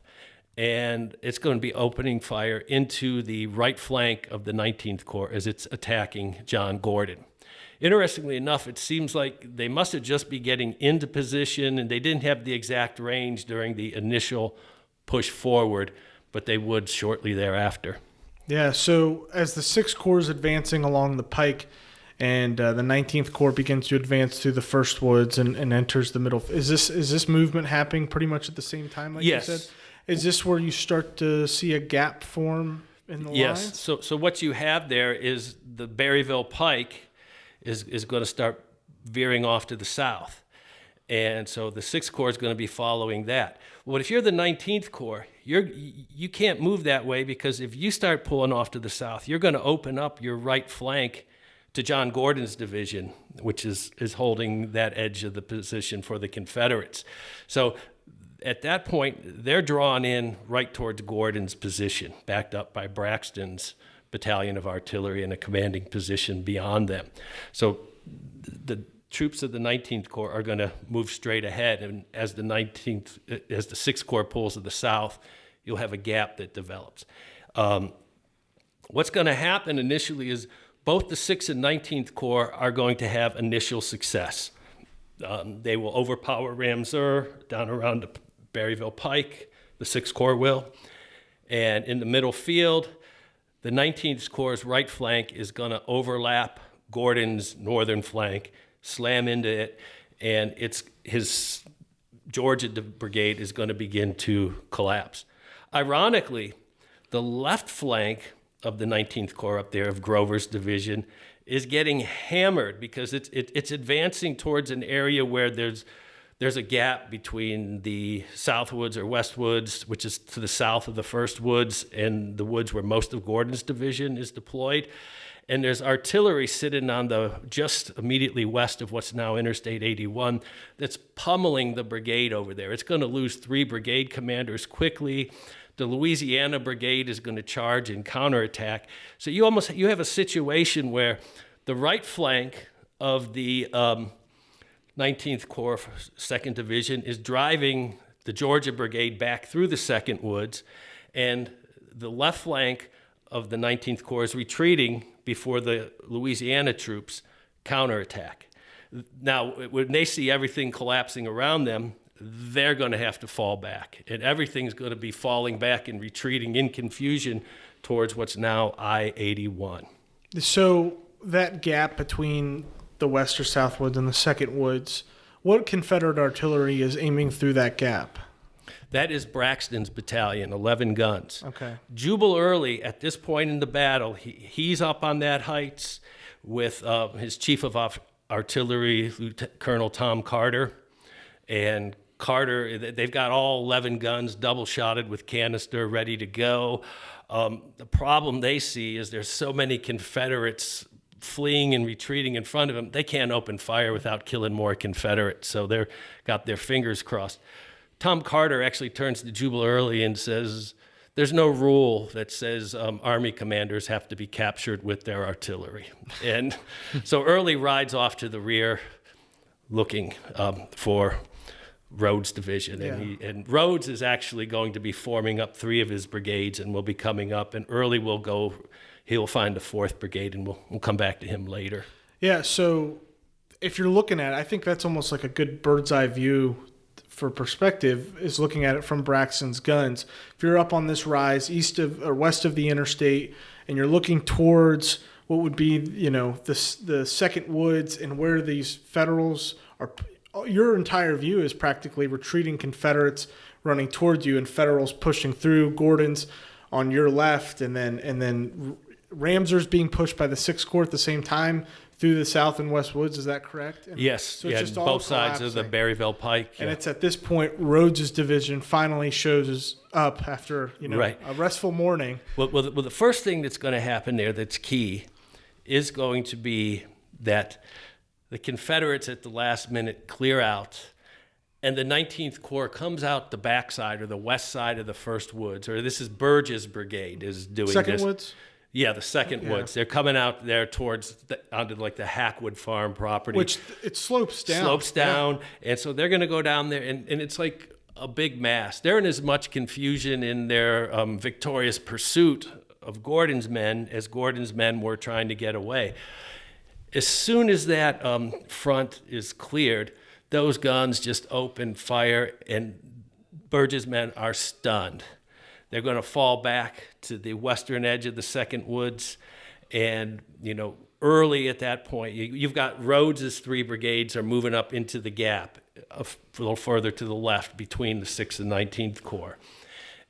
and it's going to be opening fire into the right flank of the 19th Corps as it's attacking John Gordon. Interestingly enough, it seems like they must have just been getting into position, and they didn't have the exact range during the initial push forward, but they would shortly thereafter. Yeah, so as the 6th Corps is advancing along the pike, and the 19th Corps begins to advance through the first woods and enters the middle, is this movement happening pretty much at the same time, like yes. you said? Is this where you start to see a gap form in the lines? Yes. So what you have there is the Berryville Pike is going to start veering off to the south. And so the 6th Corps is going to be following that. Well, if you're the 19th Corps, you can't move that way, because if you start pulling off to the south, you're going to open up your right flank to John Gordon's division, which is holding that edge of the position for the Confederates. So at that point, they're drawn in right towards Gordon's position, backed up by Braxton's battalion of artillery in a commanding position beyond them. So the troops of the 19th Corps are going to move straight ahead, and as the 6th Corps pulls to the south, you'll have a gap that develops. What's going to happen initially is both the 6th and 19th Corps are going to have initial success. They will overpower Ramseur down around the Berryville Pike, the 6th Corps will, and in the middle field, the 19th Corps' right flank is going to overlap Gordon's northern flank, slam into it, and his Georgia brigade is going to begin to collapse. Ironically, the left flank of the 19th Corps up there of Grover's division is getting hammered, because it's advancing towards an area where there's a gap between the South Woods or West Woods, which is to the south of the first woods, and the woods where most of Gordon's division is deployed. And there's artillery sitting on the just immediately west of what's now Interstate 81 that's pummeling the brigade over there. It's going to lose 3 brigade commanders quickly. The Louisiana brigade is going to charge and counterattack. So you have a situation where the right flank of the 19th Corps 2nd Division is driving the Georgia brigade back through the second woods, and the left flank of the 19th Corps is retreating before the Louisiana troops counterattack. Now, when they see everything collapsing around them, they're going to have to fall back, and everything's going to be falling back and retreating in confusion towards what's now I-81. So that gap between the west or south woods and the second woods, what Confederate artillery is aiming through that gap? That is Braxton's battalion, 11 guns. Okay. Jubal Early, at this point in the battle, he's up on that heights with his chief of artillery, Lieutenant Colonel Tom Carter. And Carter, they've got all 11 guns double-shotted with canister ready to go. The problem they see is there's so many Confederates fleeing and retreating in front of them, they can't open fire without killing more Confederates. So they're got their fingers crossed. Tom Carter actually turns to Jubal Early and says, there's no rule that says Army commanders have to be captured with their artillery. And so Early rides off to the rear looking for Rhodes' division. Yeah. And Rhodes is actually going to be forming up 3 of his brigades and will be coming up, and Early will go, he'll find the 4th brigade, and we'll come back to him later. Yeah, so if you're looking at it, I think that's almost like a good bird's eye view for perspective, is looking at it from Braxton's guns. If you're up on this rise east of or west of the interstate and you're looking towards what would be, the second woods and where these Federals are. Your entire view is practically retreating Confederates running towards you and Federals pushing through, Gordon's on your left, and then Ramser's being pushed by the 6th Corps at the same time through the South and West Woods. Is that correct? And yes. So it's just all both sides of the collapsing. Berryville Pike. And it's at this point Rhodes's division finally shows up after Right. a restful morning. Well, the first thing that's going to happen there that's key is going to be that the Confederates at the last minute clear out, and the 19th Corps comes out the backside or the west side of the 1st Woods, or this is Burge's brigade is doing Second this. Woods? Yeah, the 2nd Woods. They're coming out there onto like the Hackwood Farm property. Which it slopes down. Slopes down, and so they're going to go down there, and it's like a big mass. They're in as much confusion in their victorious pursuit of Gordon's men as Gordon's men were trying to get away. As soon as that front is cleared, those guns just open fire, and Burge's men are stunned. They're going to fall back to the western edge of the 2nd Woods, and early at that point, you've got Rhodes's 3 brigades are moving up into the gap a little further to the left between the 6th and 19th Corps,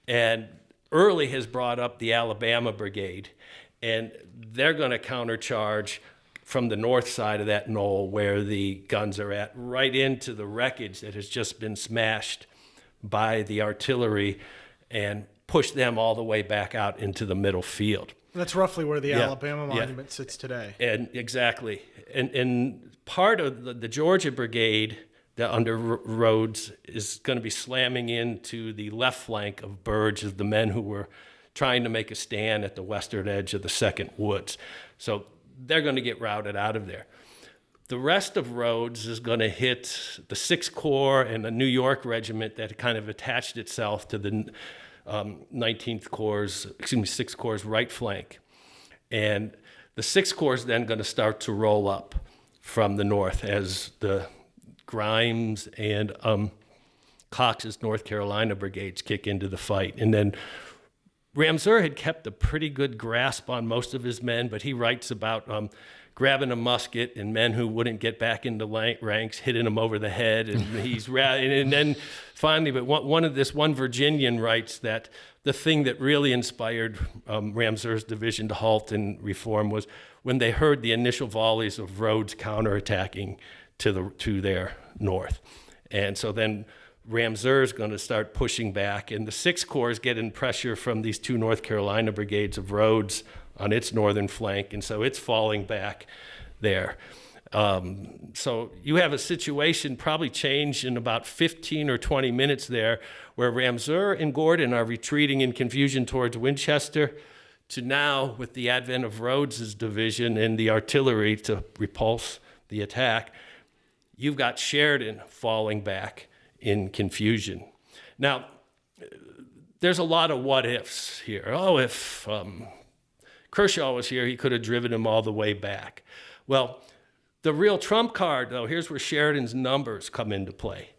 and Early has brought up the Alabama Brigade, and they're going to countercharge from the north side of that knoll where the guns are at, right into the wreckage that has just been smashed by the artillery, and push them all the way back out into the middle field. That's roughly where the Yeah, Alabama yeah. monument sits today. And exactly. And part of the Georgia Brigade that under Rhodes is going to be slamming into the left flank of Burge, of the men who were trying to make a stand at the western edge of the 2nd Woods. So they're going to get routed out of there. The rest of Rhodes is going to hit the 6th Corps and the New York Regiment that kind of attached itself to the 6th Corps' right flank. And the 6th Corps is then going to start to roll up from the north as the Grimes and Cox's North Carolina brigades kick into the fight. And then Ramseur had kept a pretty good grasp on most of his men, but he writes about grabbing a musket and men who wouldn't get back into ranks, hitting them over the head, and and then finally, but one Virginian writes that the thing that really inspired Ramseur's division to halt and reform was when they heard the initial volleys of Rhodes counterattacking to their north, and so then Ramseur's going to start pushing back, and the 6th Corps is getting pressure from these 2 North Carolina brigades of Rhodes on its northern flank, and so it's falling back there. So you have a situation probably change in about 15 or 20 minutes there, where Ramseur and Gordon are retreating in confusion towards Winchester, to now, with the advent of Rhodes's division and the artillery to repulse the attack, you've got Sheridan falling back in confusion. Now, there's a lot of what ifs here. Oh, if Kershaw was here, he could have driven him all the way back. Well, the real trump card, though, here's where Sheridan's numbers come into play.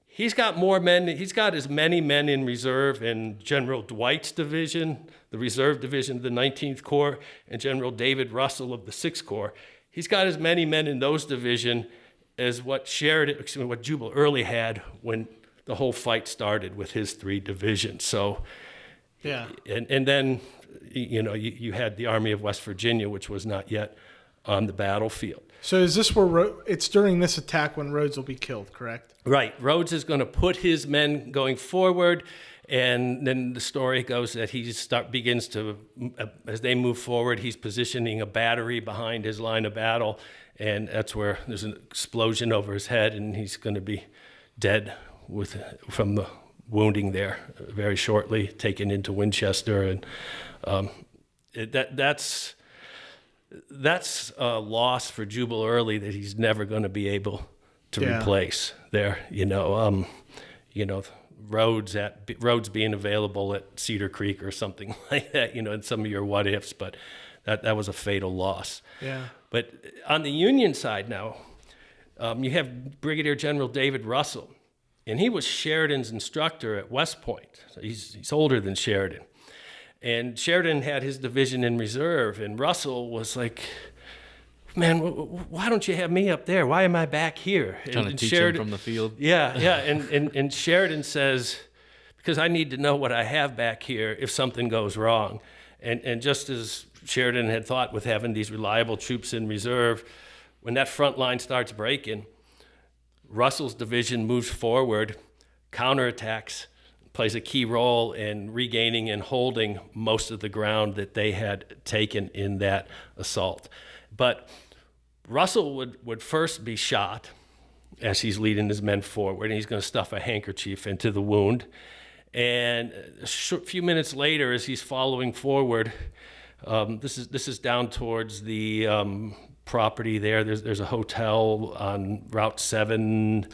He's got more men. He's got as many men in reserve in General Dwight's division, the reserve division of the 19th Corps, and General David Russell of the 6th Corps. He's got as many men in those divisions as what Jubal Early had when the whole fight started with his 3 divisions. So, yeah. And then, you had the Army of West Virginia, which was not yet on the battlefield. So is this where it's during this attack when Rhodes will be killed, correct? Right. Rhodes is going to put his men going forward, and then the story goes that he begins to, as they move forward, he's positioning a battery behind his line of battle, and that's where there's an explosion over his head, and he's going to be dead from the wounding there very shortly, taken into Winchester, and that's a loss for Jubal Early that he's never going to be able to replace there. Rhodes being available at Cedar Creek or something like that, in some of your what ifs, but that was a fatal loss. Yeah. But on the Union side now, you have Brigadier General David Russell, and he was Sheridan's instructor at West Point. So he's older than Sheridan. And Sheridan had his division in reserve, and Russell was like, man, why don't you have me up there? Why am I back here? Trying to teach him from the field. Yeah. And Sheridan says, because I need to know what I have back here if something goes wrong. And just as Sheridan had thought with having these reliable troops in reserve, when that front line starts breaking, Russell's division moves forward, counterattacks, plays a key role in regaining and holding most of the ground that they had taken in that assault. But Russell would first be shot as he's leading his men forward, and he's going to stuff a handkerchief into the wound. And a few minutes later, as he's following forward, this is down towards the property there. There's a hotel on Route 7.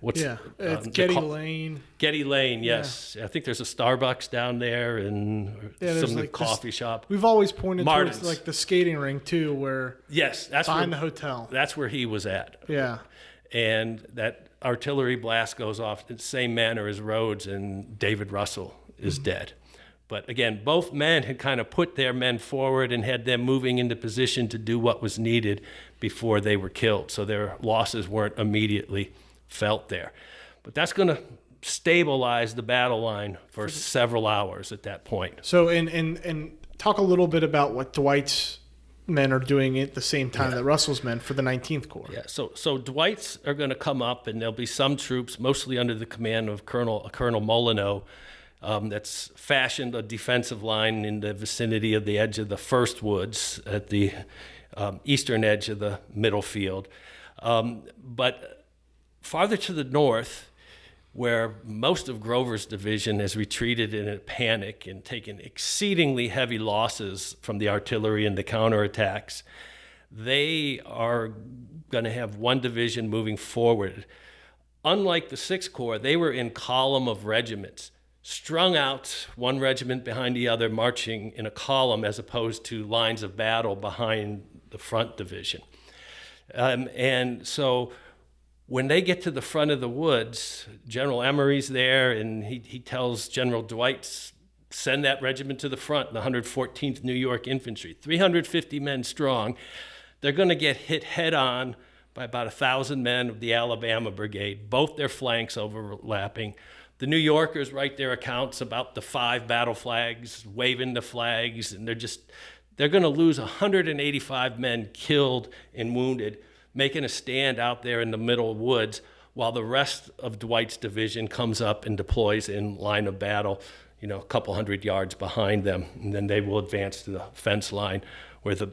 It's Getty Lane. Getty Lane, yes. Yeah. I think there's a Starbucks down there and some like coffee shop. We've always pointed Martin's. towards like the skating rink too, where that's behind the hotel. That's where he was at. Yeah. And that artillery blast goes off in the same manner as Rhodes, and David Russell is dead. But again, both men had kind of put their men forward and had them moving into position to do what was needed before they were killed. So their losses weren't immediately felt there. But that's going to stabilize the battle line for several hours at that point. So, and talk a little bit about what Dwight's men are doing at the same time that Russell's men for the 19th Corps. Yeah, so Dwight's are going to come up, and there'll be some troops, mostly under the command of Colonel Molyneux, that's fashioned a defensive line in the vicinity of the edge of the first woods at the eastern edge of the middle field. But farther to the north, where most of Grover's division has retreated in a panic and taken exceedingly heavy losses from the artillery and the counterattacks, they are going to have one division moving forward. Unlike the 6th Corps, they were in column of regiments, strung out, one regiment behind the other, marching in a column as opposed to lines of battle behind the front division. And so when they get to the front of the woods, General Emery's there, and he tells General Dwight, send that regiment to the front, the 114th New York Infantry, 350 men strong. They're going to get hit head on by about 1,000 men of the Alabama Brigade, both their flanks overlapping. The New Yorkers write their accounts about the 5 battle flags, waving the flags, and they're going to lose 185 men killed and wounded, making a stand out there in the middle woods while the rest of Dwight's division comes up and deploys in line of battle, a couple hundred yards behind them. And then they will advance to the fence line where the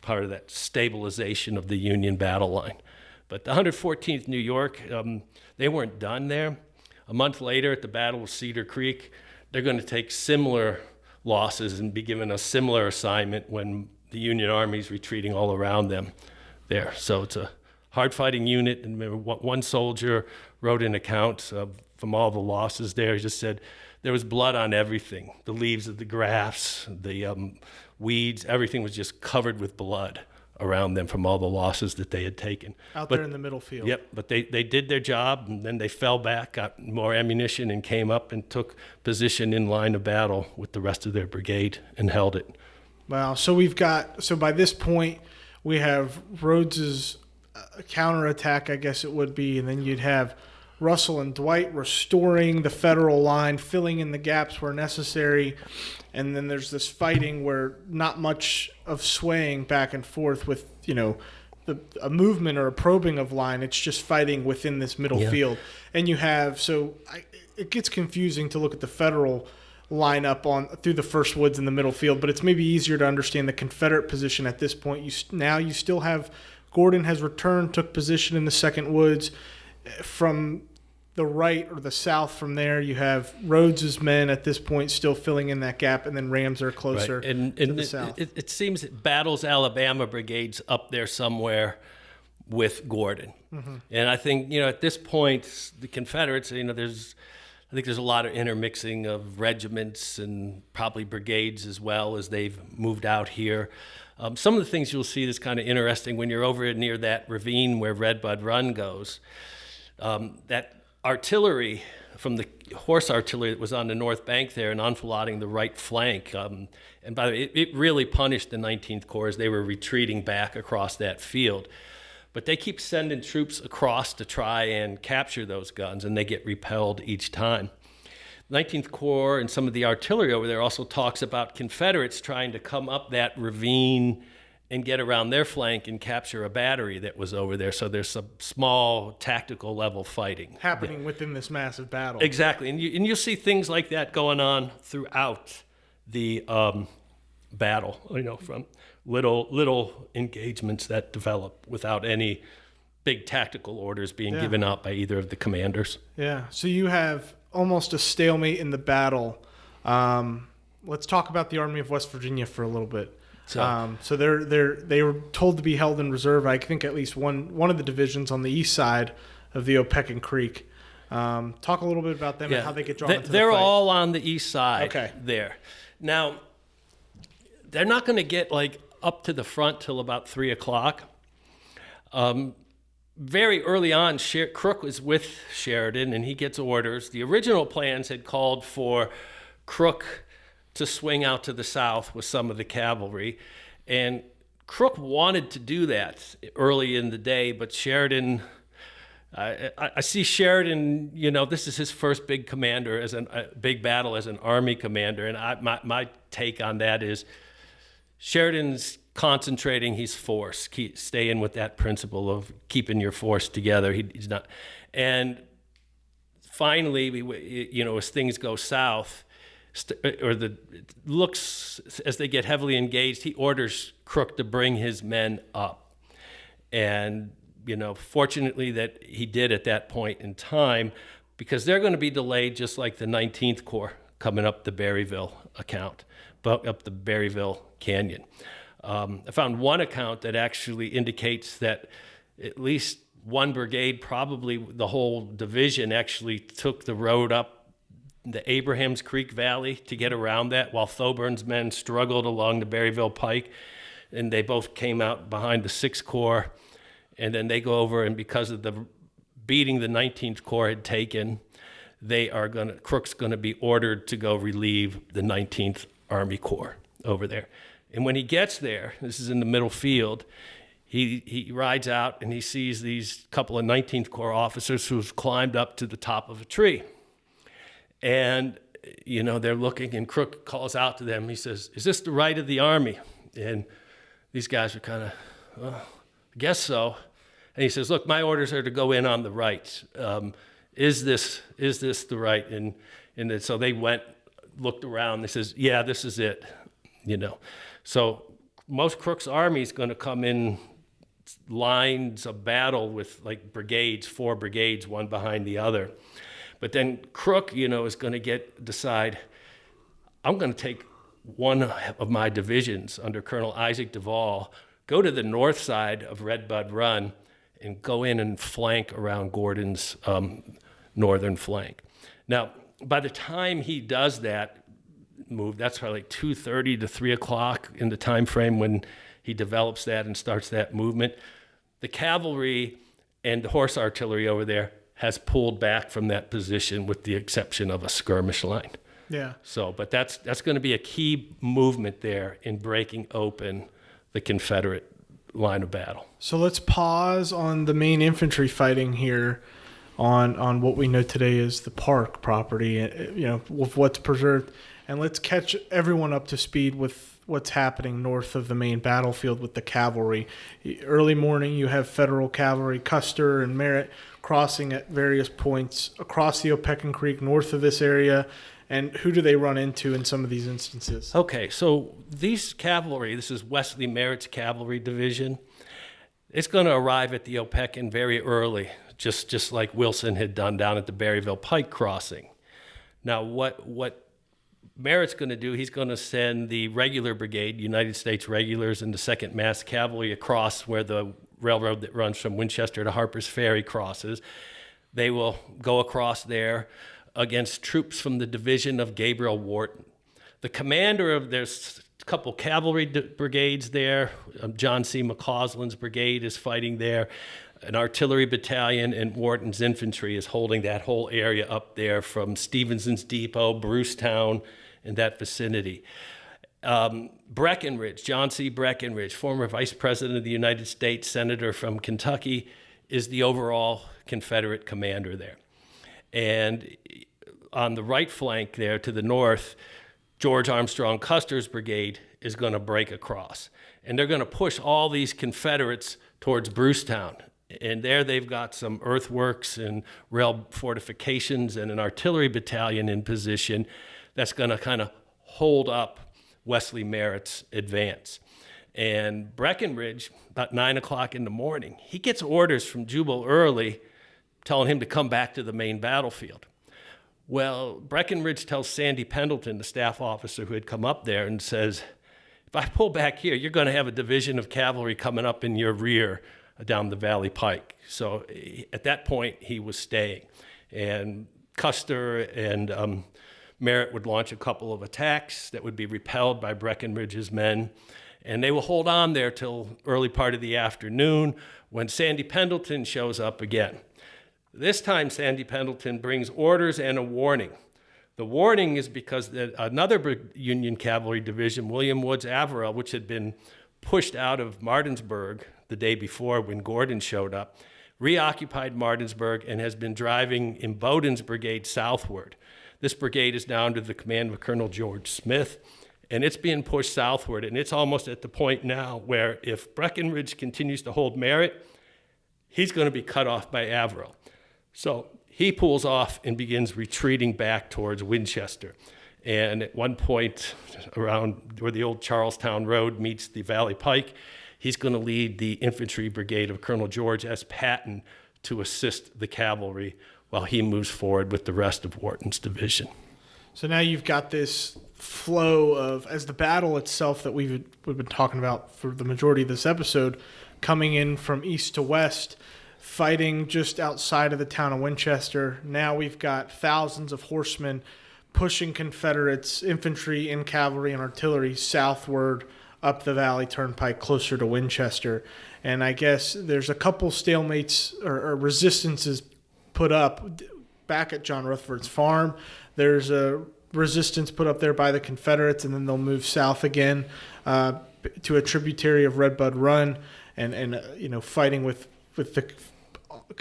part of that stabilization of the Union battle line. But the 114th New York, they weren't done there. A month later at the Battle of Cedar Creek, they're going to take similar losses and be given a similar assignment when the Union Army's retreating all around them there. So it's a hard-fighting unit, and one soldier wrote an account from all the losses there. He just said there was blood on everything. The leaves of the grass, the weeds, everything was just covered with blood around them from all the losses that they had taken. There in the middle field. Yep, but they did their job, and then they fell back, got more ammunition, and came up and took position in line of battle with the rest of their brigade and held it. Wow, so by this point, we have Rhodes's counterattack, I guess it would be, and then you'd have Russell and Dwight restoring the Federal line, filling in the gaps where necessary, and then there's this fighting where not much of swaying back and forth with, a movement or a probing of line. It's just fighting within this middle field. And you have, it gets confusing to look at the Federal lineup through the first woods in the middle field, but it's maybe easier to understand the Confederate position at this point. You still have Gordon has returned, took position in the second woods. From the right or the south from there, you have Rhodes's men at this point still filling in that gap, and then Rams are closer to the south. It seems that Battle's Alabama Brigade's up there somewhere with Gordon. Mm-hmm. And I think, at this point, the Confederates, I think there's a lot of intermixing of regiments and probably brigades as well as they've moved out here. Some of the things you'll see that's kind of interesting when you're over near that ravine where Red Bud Run goes, that artillery from the horse artillery that was on the north bank there and enfilading the right flank. And by the way, it really punished the 19th Corps as they were retreating back across that field. But they keep sending troops across to try and capture those guns, and they get repelled each time. 19th Corps and some of the artillery over there also talks about Confederates trying to come up that ravine and get around their flank and capture a battery that was over there. So there's some small tactical level fighting happening within this massive battle. Exactly. And you'll see things like that going on throughout the battle, from little engagements that develop without any big tactical orders being given out by either of the commanders. Yeah. So you have almost a stalemate in the battle. Let's talk about the Army of West Virginia for a little bit. So they were told to be held in reserve. I think at least one of the divisions on the east side of the Opequon Creek. Talk a little bit about them and how they get drawn into the fight. They're all on the east side. Okay. There. Now, they're not going to get up to the front till about 3 o'clock. Very early on, Crook was with Sheridan, and he gets orders. The original plans had called for Crook to swing out to the south with some of the cavalry, and Crook wanted to do that early in the day, but Sheridan, I see Sheridan, this is his first big commander big battle as an army commander, and my take on that is Sheridan's concentrating his force, staying with that principle of keeping your force together. He's not, and finally, as things go south, looks as they get heavily engaged, he orders Crook to bring his men up, and fortunately that he did at that point in time, because they're going to be delayed just like the 19th Corps coming up the Berryville up the Berryville Canyon. I found one account that actually indicates that at least one brigade, probably the whole division, actually took the road up the Abrahams Creek Valley to get around that, while Thoburn's men struggled along the Berryville Pike, and they both came out behind the 6th Corps, and then they go over, and because of the beating the 19th Corps had taken, Crook's going to be ordered to go relieve the 19th Army Corps over there. And when he gets there, this is in the middle field, he rides out and he sees these couple of 19th Corps officers who've climbed up to the top of a tree. And, they're looking, and Crook calls out to them. He says, "Is this the right of the Army?" And these guys are kind of, "I guess so." And he says, "Look, my orders are to go in on the right. Is this the right?" And so they went, looked around. They says, "Yeah, this is it." So most Crook's army is going to come in lines of battle with brigades, 4 brigades, one behind the other. But then Crook, is going to decide, I'm going to take one of my divisions under Colonel Isaac Duvall, go to the north side of Red Bud Run, and go in and flank around Gordon's northern flank. Now, by the time he does that move, that's probably 2:30 to 3 o'clock in the time frame when he develops that and starts that movement. The cavalry and the horse artillery over there has pulled back from that position, with the exception of a skirmish line. Yeah. So, but that's going to be a key movement there in breaking open the Confederate line of battle. So let's pause on the main infantry fighting here on what we know today is the park property, with what's preserved. And let's catch everyone up to speed with what's happening north of the main battlefield with the cavalry. Early morning, you have Federal cavalry, Custer and Merritt, crossing at various points across the Opequon Creek north of this area. And who do they run into in some of these instances? Okay, so these cavalry, this is Wesley Merritt's cavalry division. It's going to arrive at the Opequon very early, just like Wilson had done down at the Berryville Pike crossing. Now, what Merritt's going to do, he's going to send the regular brigade, United States Regulars, and the 2nd Mass Cavalry across where the railroad that runs from Winchester to Harper's Ferry crosses. They will go across there against troops from the division of Gabriel Wharton. The commander of, there's a couple cavalry brigades there. John C. McCausland's brigade is fighting there. an artillery battalion and Wharton's infantry is holding that whole area up there from Stevenson's Depot, Brucetown, and that vicinity. Breckinridge, John C. Breckinridge, former Vice President of the United States, Senator from Kentucky, is the overall Confederate commander there. And on the right flank there to the north, George Armstrong Custer's brigade is going to break across. And they're going to push all these Confederates towards Brucetown. And there they've got some earthworks and rail fortifications and an artillery battalion in position that's going to kind of hold up Wesley Merritt's advance. And Breckinridge, about 9 o'clock in the morning, he gets orders from Jubal Early telling him to come back to the main battlefield. Well, Breckinridge tells Sandy Pendleton, the staff officer who had come up there, and says, if I pull back here, you're going to have a division of cavalry coming up in your rear down the Valley Pike. So at that point, he was staying. And Custer and Merritt would launch a couple of attacks that would be repelled by Breckinridge's men. And they will hold on there till early part of the afternoon when Sandy Pendleton shows up again. This time, Sandy Pendleton brings orders and a warning. The warning is because another Union cavalry division, William Woods Averill, which had been pushed out of Martinsburg the day before when Gordon showed up, reoccupied Martinsburg and has been driving Imboden's brigade southward. This brigade is now under the command of Colonel George Smith, and it's being pushed southward. And it's almost at the point now where if Breckinridge continues to hold Merritt, he's going to be cut off by Averill. So he pulls off and begins retreating back towards Winchester. And at one point around where the old Charlestown Road meets the Valley Pike, he's going to lead the infantry brigade of Colonel George S. Patton to assist the cavalry while he moves forward with the rest of Wharton's division. So now you've got this flow of, as the battle itself that we've been talking about for the majority of this episode, coming in from east to west, fighting just outside of the town of Winchester. Now we've got thousands of horsemen pushing Confederates, infantry and cavalry and artillery southward up the Valley Turnpike closer to Winchester. And I guess there's a couple stalemates or resistances put up back at John Rutherford's farm. There's a resistance put up there by the Confederates, and then they'll move south again to a tributary of Red Bud Run and fighting with the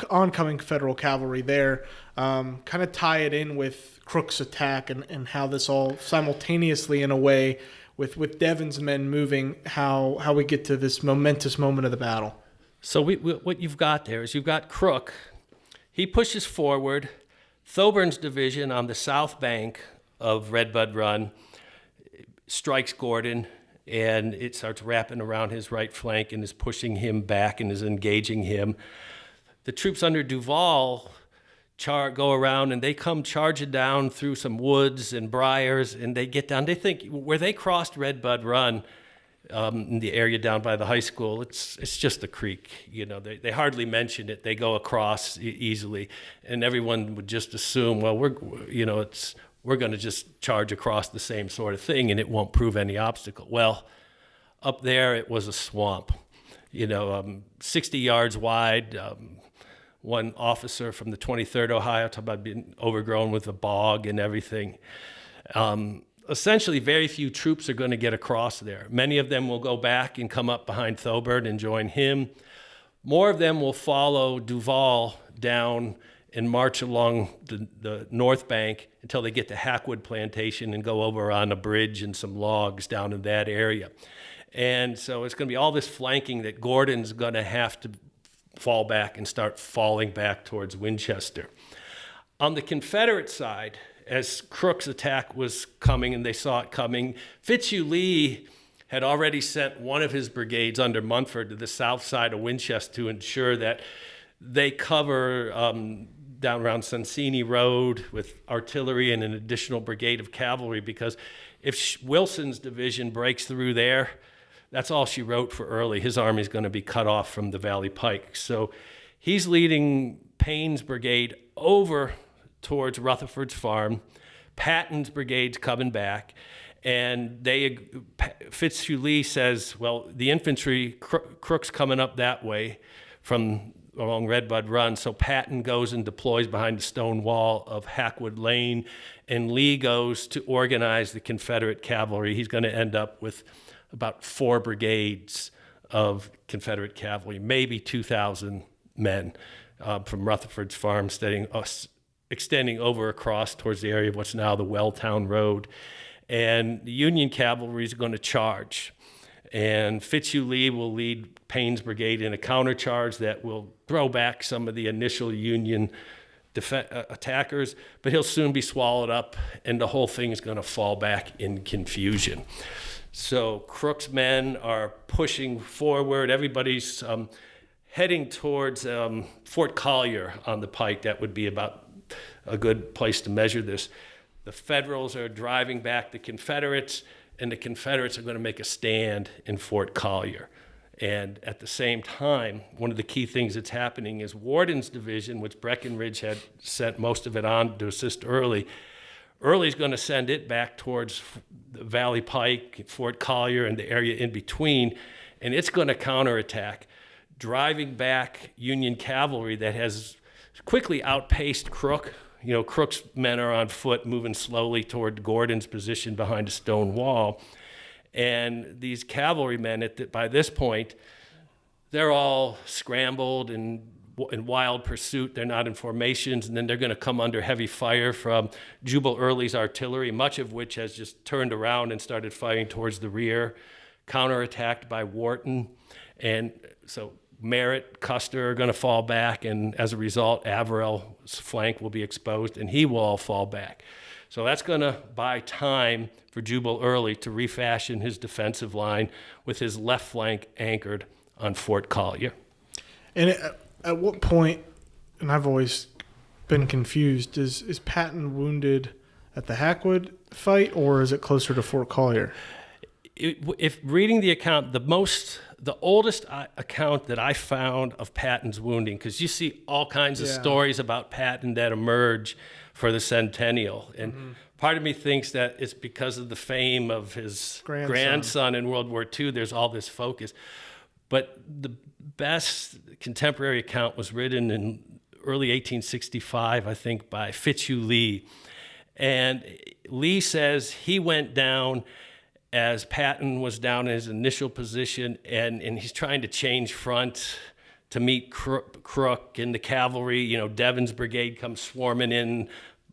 oncoming Federal cavalry there. Kind of tie it in with Crook's attack and how this all simultaneously, in a way, with Devon's men moving, how we get to this momentous moment of the battle. So what you've got there is you've got Crook. He pushes forward. Thoburn's division on the south bank of Red Bud Run strikes Gordon, and it starts wrapping around his right flank and is pushing him back and is engaging him. The troops under Duval go around, and they come charging down through some woods and briars, and they get down. They think where they crossed Red Bud Run, in the area down by the high school, it's just a creek. They hardly mention it. They go across easily, and everyone would just assume, well, we're going to just charge across the same sort of thing, and it won't prove any obstacle. Well, up there it was a swamp, 60 yards wide. One officer from the 23rd Ohio talked about being overgrown with a bog and everything. Essentially, very few troops are going to get across there. Many of them will go back and come up behind Thoburn and join him. More of them will follow Duval down and march along the north bank until they get to Hackwood Plantation and go over on a bridge and some logs down in that area. And so it's going to be all this flanking that Gordon's going to have to fall back and start falling back towards Winchester. On the Confederate side, as Crook's attack was coming and they saw it coming, Fitzhugh Lee had already sent one of his brigades under Munford to the south side of Winchester to ensure that they cover down around Sonsini Road with artillery and an additional brigade of cavalry, because if Wilson's division breaks through there, that's all she wrote for Early. His army is going to be cut off from the Valley Pike. So he's leading Payne's brigade over towards Rutherford's farm. Patton's brigade's coming back. And Fitzhugh Lee says, well, the infantry, Crook's coming up that way from along Redbud Run. So Patton goes and deploys behind the stone wall of Hackwood Lane, and Lee goes to organize the Confederate cavalry. He's going to end up with about 4 brigades of Confederate cavalry, maybe 2,000 men from Rutherford's farm, extending over across towards the area of what's now the Welltown Road. And the Union cavalry is going to charge. And Fitzhugh Lee will lead Payne's brigade in a countercharge that will throw back some of the initial Union attackers, but he'll soon be swallowed up, and the whole thing is going to fall back in confusion. So Crook's men are pushing forward. Everybody's heading towards Fort Collier on the pike. That would be about a good place to measure this. The Federals are driving back the Confederates, and the Confederates are going to make a stand in Fort Collier. And at the same time, one of the key things that's happening is Worden's division, which Breckinridge had sent most of it on to assist Early. Early's going to send it back towards the Valley Pike, Fort Collier, and the area in between, and it's going to counterattack, driving back Union cavalry that has quickly outpaced Crook. You know, Crook's men are on foot, moving slowly toward Gordon's position behind a stone wall. And these cavalrymen, by this point, they're all scrambled and in wild pursuit. They're not in formations, and then they're going to come under heavy fire from Jubal Early's artillery, much of which has just turned around and started firing towards the rear, counterattacked by Wharton. And so Merritt, Custer are going to fall back, and as a result, Averell's flank will be exposed, and he will all fall back. So that's going to buy time for Jubal Early to refashion his defensive line with his left flank anchored on Fort Collier. And at what point, and I've always been confused, is Patton wounded at the Hackwood fight, or is it closer to Fort Collier? If reading the account, the oldest account that I found of Patton's wounding, because you see all kinds of stories about Patton that emerge for the centennial, and part of me thinks that it's because of the fame of his grandson in World War II. There's all this focus, but the best contemporary account was written in early 1865, I think, by Fitzhugh Lee, and Lee says he went down as Patton was down in his initial position, and he's trying to change front to meet Crook and the cavalry. You know, Devon's brigade comes swarming in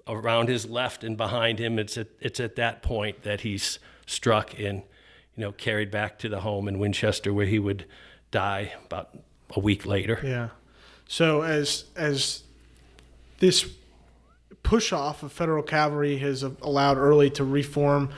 around his left and behind him. It's at that point that he's struck and, carried back to the home in Winchester, where he would die about a week later. Yeah. So as this push off of Federal cavalry has allowed Early to reform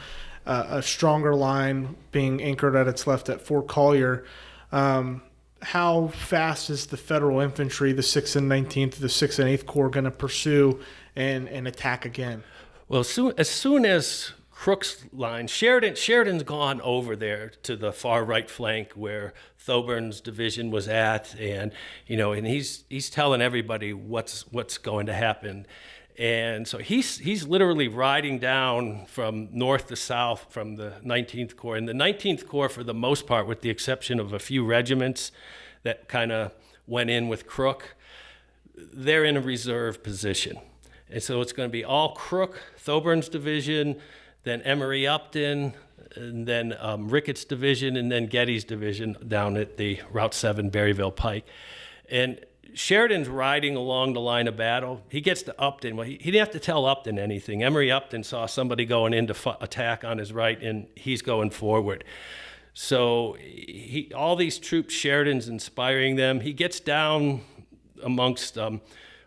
a stronger line being anchored at its left at Fort Collier, how fast is the Federal infantry, the 6th and 19th, the 6th and 8th Corps, going to pursue and attack again? Well, as soon as Crook's line, Sheridan's gone over there to the far right flank where Thoburn's division was at, and he's telling everybody what's going to happen. And so he's literally riding down from north to south from the 19th Corps. And the 19th Corps, for the most part, with the exception of a few regiments that kind of went in with Crook, they're in a reserve position. And so it's going to be all Crook, Thoburn's division, then Emory-Upton, and then Ricketts' division, and then Getty's division down at the Route 7 Berryville Pike. And Sheridan's riding along the line of battle. He gets to Upton. Well, he didn't have to tell Upton anything. Emory-Upton saw somebody going in to attack on his right, and he's going forward. So all these troops, Sheridan's inspiring them. He gets down amongst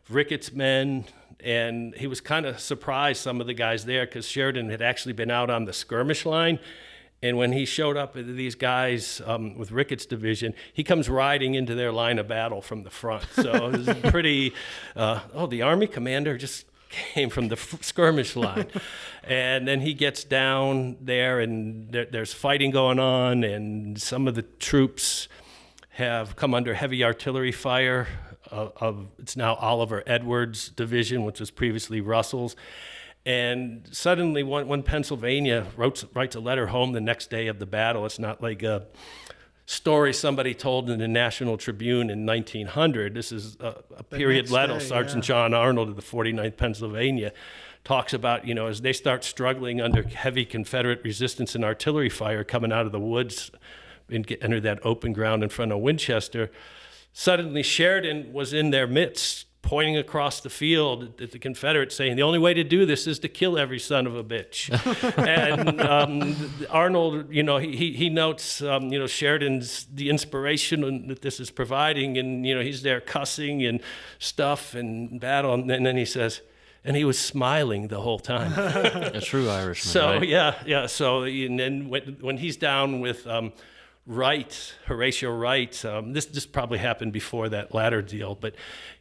Ricketts' men, and he was kind of surprised, some of the guys there, because Sheridan had actually been out on the skirmish line. And when he showed up with these guys with Ricketts' division, he comes riding into their line of battle from the front. So it was pretty, the Army commander just came from the skirmish line. And then he gets down there, and there's fighting going on, and some of the troops have come under heavy artillery fire of it's now Oliver Edwards' division, which was previously Russell's. And suddenly, when Pennsylvania writes a letter home the next day of the battle, it's not like story somebody told in the National Tribune in 1900. This is a period letter. Sergeant John Arnold of the 49th Pennsylvania talks about, as they start struggling under heavy Confederate resistance and artillery fire coming out of the woods and enter that open ground in front of Winchester, suddenly Sheridan was in their midst, pointing across the field at the Confederates, saying, the only way to do this is to kill every son of a bitch. And Arnold, he notes, Sheridan's, the inspiration that this is providing, and, he's there cussing and stuff and battle, and then he says, and he was smiling the whole time. A true Irishman, So, right? yeah. So, and then when he's down with Wright, Horatio Wright, this probably happened before that latter deal, but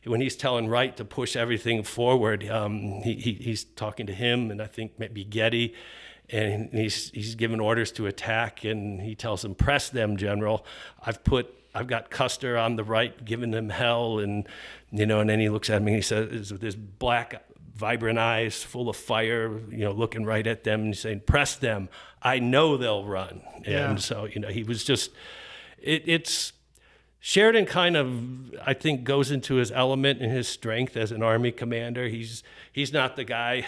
when he's telling Wright to push everything forward, he's talking to him, and I think maybe Getty, and he's giving orders to attack, and he tells him, press them, General. I've got Custer on the right, giving them hell, and and then he looks at me and he says, with his black, vibrant eyes full of fire, looking right at them and saying, press them. I know they'll run. And so, he was just, it's Sheridan kind of, I think, goes into his element and his strength as an Army commander. He's not the guy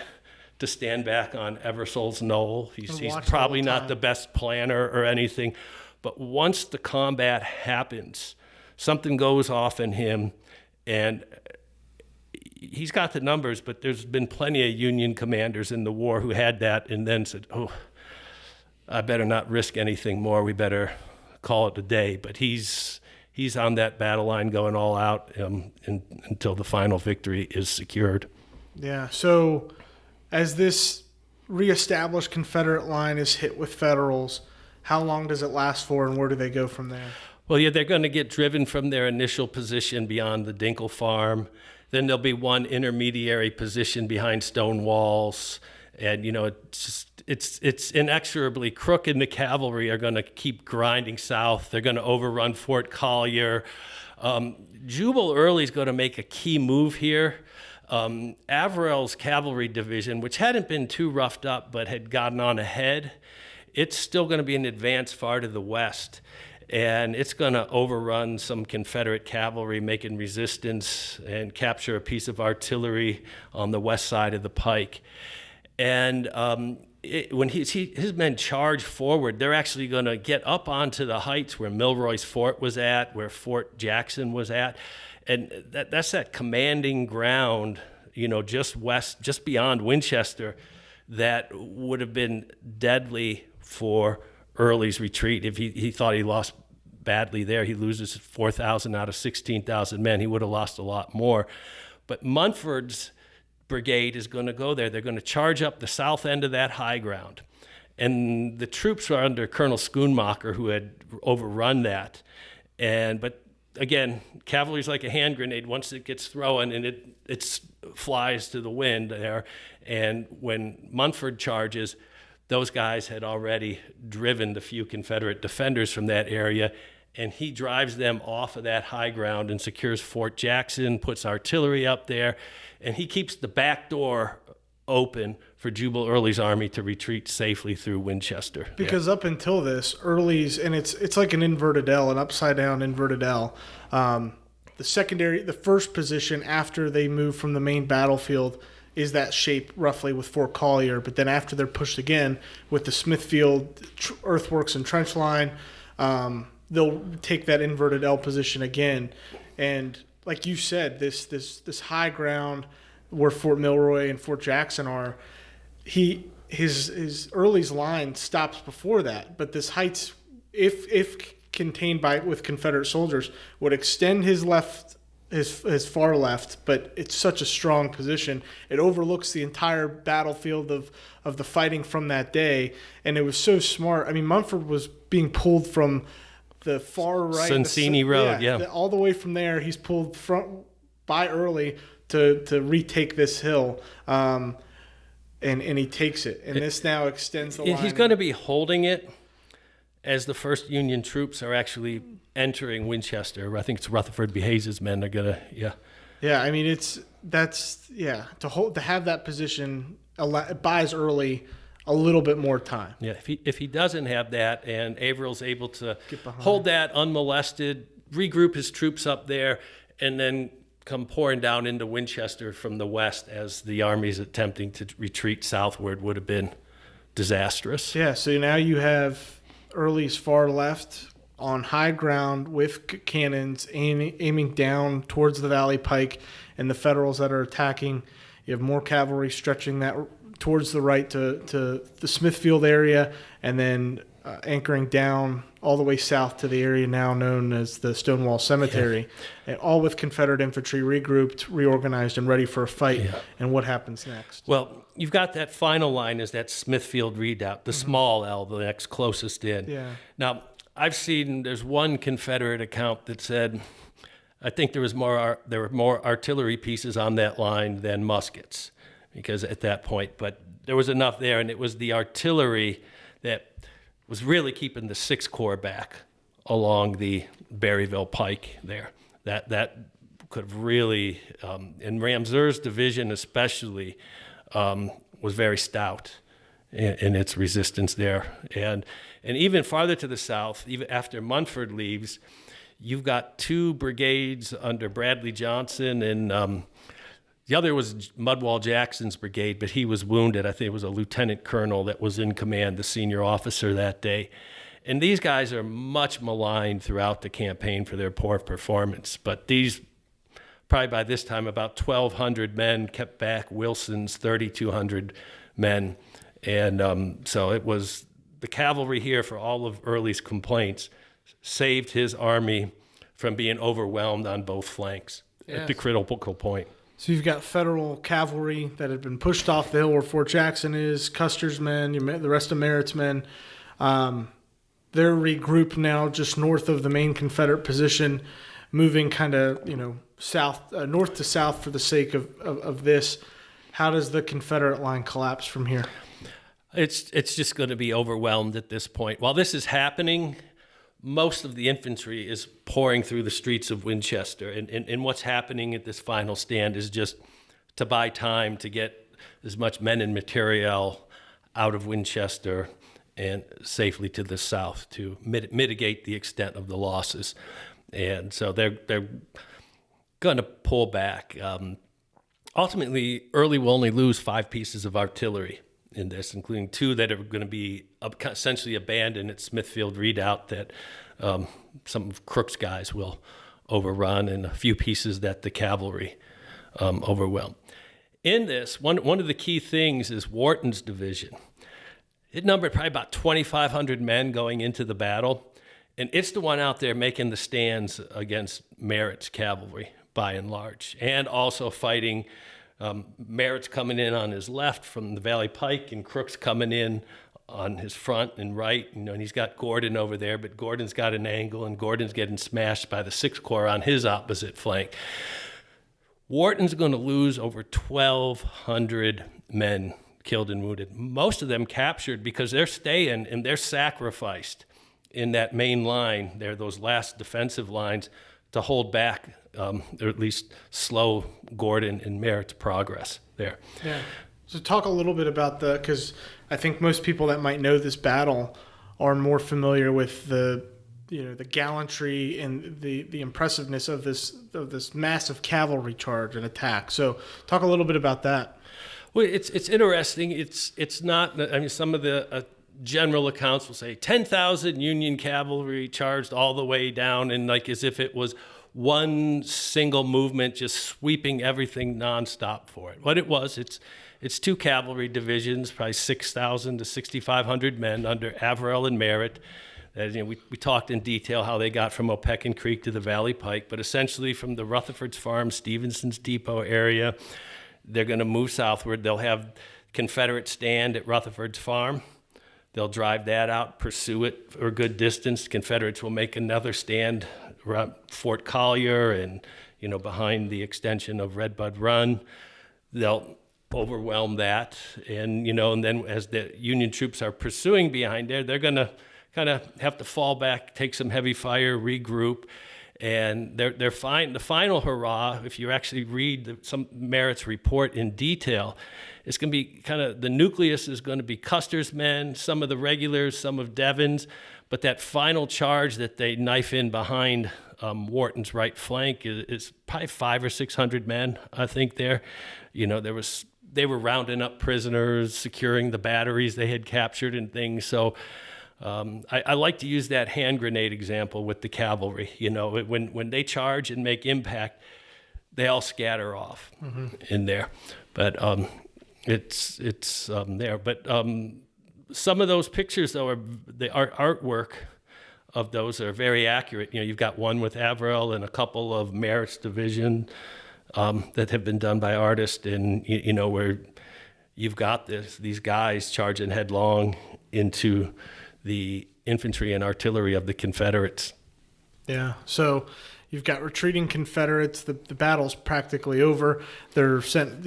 to stand back on Eversole's Knoll. He's probably not the best planner or anything. But once the combat happens, something goes off in him, and he's got the numbers, but there's been plenty of Union commanders in the war who had that and then said, oh, I better not risk anything more. We better call it a day. But he's on that battle line going all out until the final victory is secured. Yeah. So as this reestablished Confederate line is hit with Federals, how long does it last for, and where do they go from there? Well, they're going to get driven from their initial position beyond the Dinkle Farm. Then there'll be one intermediary position behind stone walls, and it's inexorably Crook and the cavalry are going to keep grinding south. They're going to overrun Fort Collier. Jubal Early's going to make a key move here. Averell's cavalry division, which hadn't been too roughed up but had gotten on ahead, it's still going to be an advance far to the west. And it's going to overrun some Confederate cavalry making resistance and capture a piece of artillery on the west side of the pike. And when his men charge forward, they're actually going to get up onto the heights where Milroy's Fort was at, where Fort Jackson was at. And that's that commanding ground, just beyond Winchester, that would have been deadly for Early's retreat. If he thought he lost badly there, he loses 4,000 out of 16,000 men. He would have lost a lot more. But Munford's brigade is going to go there. They're going to charge up the south end of that high ground. And the troops are under Colonel Schoonmaker, who had overrun that. But again, cavalry's like a hand grenade. Once it gets thrown, and it flies to the wind there. And when Munford charges, those guys had already driven the few Confederate defenders from that area, and he drives them off of that high ground and secures Fort Jackson, puts artillery up there, and he keeps the back door open for Jubal Early's army to retreat safely through Winchester. Because up until this, Early's, and it's like an inverted L, an upside down inverted L. The first position after they move from the main battlefield is that shape roughly with Fort Collier, but then after they're pushed again with the Smithfield earthworks and trench line, they'll take that inverted L position again. And like you said, this high ground where Fort Milroy and Fort Jackson are, his Early's line stops before that, but this heights, if contained with Confederate soldiers, would extend his far left, but it's such a strong position. It overlooks the entire battlefield of the fighting from that day, and it was so smart. I mean, Munford was being pulled from the far right, Sonsini Road, all the way from there. He's pulled by Early to retake this hill, and he takes it. And this now extends the line. He's going to be holding it as the first Union troops are actually entering Winchester. I think it's Rutherford B. Hayes' men are gonna, Yeah, I mean to have that position, it buys Early a little bit more time. Yeah, if he doesn't have that, and Averill's able to Get behind. hold that unmolested, regroup his troops up there, and then come pouring down into Winchester from the west as the armies attempting to retreat southward would have been disastrous. Yeah, so now you have Early's far left on high ground with cannons aiming down towards the Valley Pike, and the Federals that are attacking. You have more cavalry stretching that towards the right to the Smithfield area, and then anchoring down all the way south to the area now known as the Stonewall Cemetery, and all with Confederate infantry regrouped, reorganized, and ready for a fight. Yeah. And what happens next? Well, you've got that final line is that Smithfield redoubt, the small L, the next closest in. Yeah. Now, there's one Confederate account that said, I think there were more artillery pieces on that line than muskets, because at that point, but there was enough there, and it was the artillery that was really keeping the Sixth Corps back along the Berryville Pike there. That could have really, and Ramseur's division especially, was very stout in its resistance there. And even farther to the south, even after Munford leaves, you've got two brigades under Bradley Johnson, and the other was Mudwall Jackson's brigade, but he was wounded. I think it was a lieutenant colonel that was in command, the senior officer that day. And these guys are much maligned throughout the campaign for their poor performance. But these, probably by this time, about 1,200 men kept back Wilson's 3,200 men. And so it was the cavalry here, for all of Early's complaints, saved his army from being overwhelmed on both flanks at the critical point. So you've got Federal cavalry that had been pushed off the hill where Fort Jackson is, Custer's men, the rest of Merritt's men. They're regrouped now just north of the main Confederate position, moving kind of south, north to south for the sake of this. How does the Confederate line collapse from here? It's just going to be overwhelmed at this point. While this is happening, most of the infantry is pouring through the streets of Winchester. And what's happening at this final stand is just to buy time to get as much men and material out of Winchester and safely to the south to mitigate the extent of the losses. And so they're going to pull back. Ultimately, Early will only lose 5 pieces of artillery in this, including 2 that are going to be essentially abandoned at Smithfield Redoubt that some of Crook's guys will overrun, and a few pieces that the cavalry overwhelm. In this, one of the key things is Wharton's division. It numbered probably about 2,500 men going into the battle, and it's the one out there making the stands against Merritt's cavalry by and large, and also fighting Merritt's coming in on his left from the Valley Pike, and Crook's coming in on his front and right. And he's got Gordon over there, but Gordon's got an angle, and Gordon's getting smashed by the Sixth Corps on his opposite flank. Wharton's going to lose over 1,200 men killed and wounded, most of them captured, because they're staying and they're sacrificed in that main line. They're those last defensive lines to hold back, or at least slow Gordon and Merritt's progress there. Yeah. So talk a little bit about because I think most people that might know this battle are more familiar with the gallantry and the impressiveness of this massive cavalry charge and attack. So talk a little bit about that. Well, it's interesting. It's not. I mean, some of the general accounts will say 10,000 Union cavalry charged all the way down, and like as if it was one single movement just sweeping everything nonstop for it. What it was, it's 2 cavalry divisions, probably 6,000 to 6,500 men under Averill and Merritt. We talked in detail how they got from Opequon Creek to the Valley Pike, but essentially from the Rutherford's Farm, Stevenson's Depot area, they're going to move southward. They'll have Confederate stand at Rutherford's Farm. They'll drive that out, pursue it for a good distance. Confederates will make another stand around Fort Collier and, behind the extension of Redbud Run. They'll overwhelm that. And then as the Union troops are pursuing behind there, they're going to kind of have to fall back, take some heavy fire, regroup. And the final hurrah, if you actually read some Merritt's report in detail, it's going to be kind of, the nucleus is going to be Custer's men, some of the regulars, some of Devon's, but that final charge that they knife in behind Wharton's right flank is probably 500 or 600 men, I think there. They were rounding up prisoners, securing the batteries they had captured and things. So I like to use that hand grenade example with the cavalry. When they charge and make impact, they all scatter off in there. But it's there. But some of those pictures, though, the artwork of those are very accurate. You've got one with Averell and a couple of Merritt's division that have been done by artists, and where you've got these guys charging headlong into the infantry and artillery of the Confederates. Yeah, so you've got retreating Confederates. The battle's practically over. They're sent,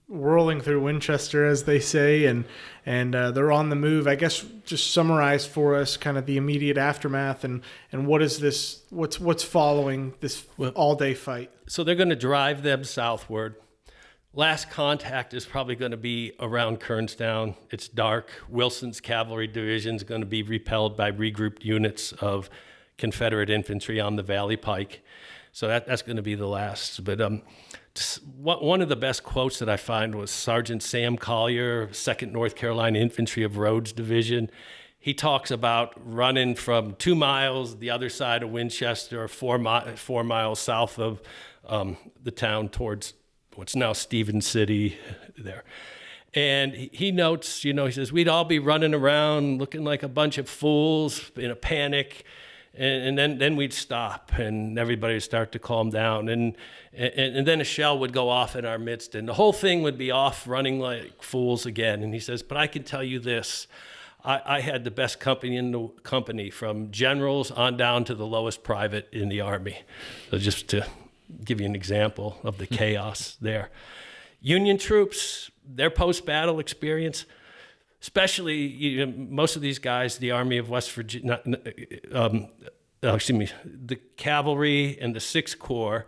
whirling through Winchester, as they say, and they're on the move. I guess just summarize for us kind of the immediate aftermath and what is this? What's following this all-day fight? So they're going to drive them southward. Last contact is probably going to be around Kernstown. It's dark. Wilson's cavalry division is going to be repelled by regrouped units of Confederate infantry on the Valley Pike. So that's going to be the last. But one of the best quotes that I find was Sergeant Sam Collier, 2nd North Carolina Infantry of Rhodes Division. He talks about running from 2 miles the other side of Winchester, or 4 miles south of the town towards what's now Stevens City there. And he notes, he says, we'd all be running around looking like a bunch of fools in a panic. And then we'd stop, and everybody would start to calm down, and then a shell would go off in our midst, and the whole thing would be off running like fools again. And he says, but I can tell you this, I had the best company in the company, from generals on down to the lowest private in the Army. So just to give you an example of the chaos there. Union troops, their post-battle experience, especially most of these guys, the Army of West Virginia, the cavalry and the 6th Corps,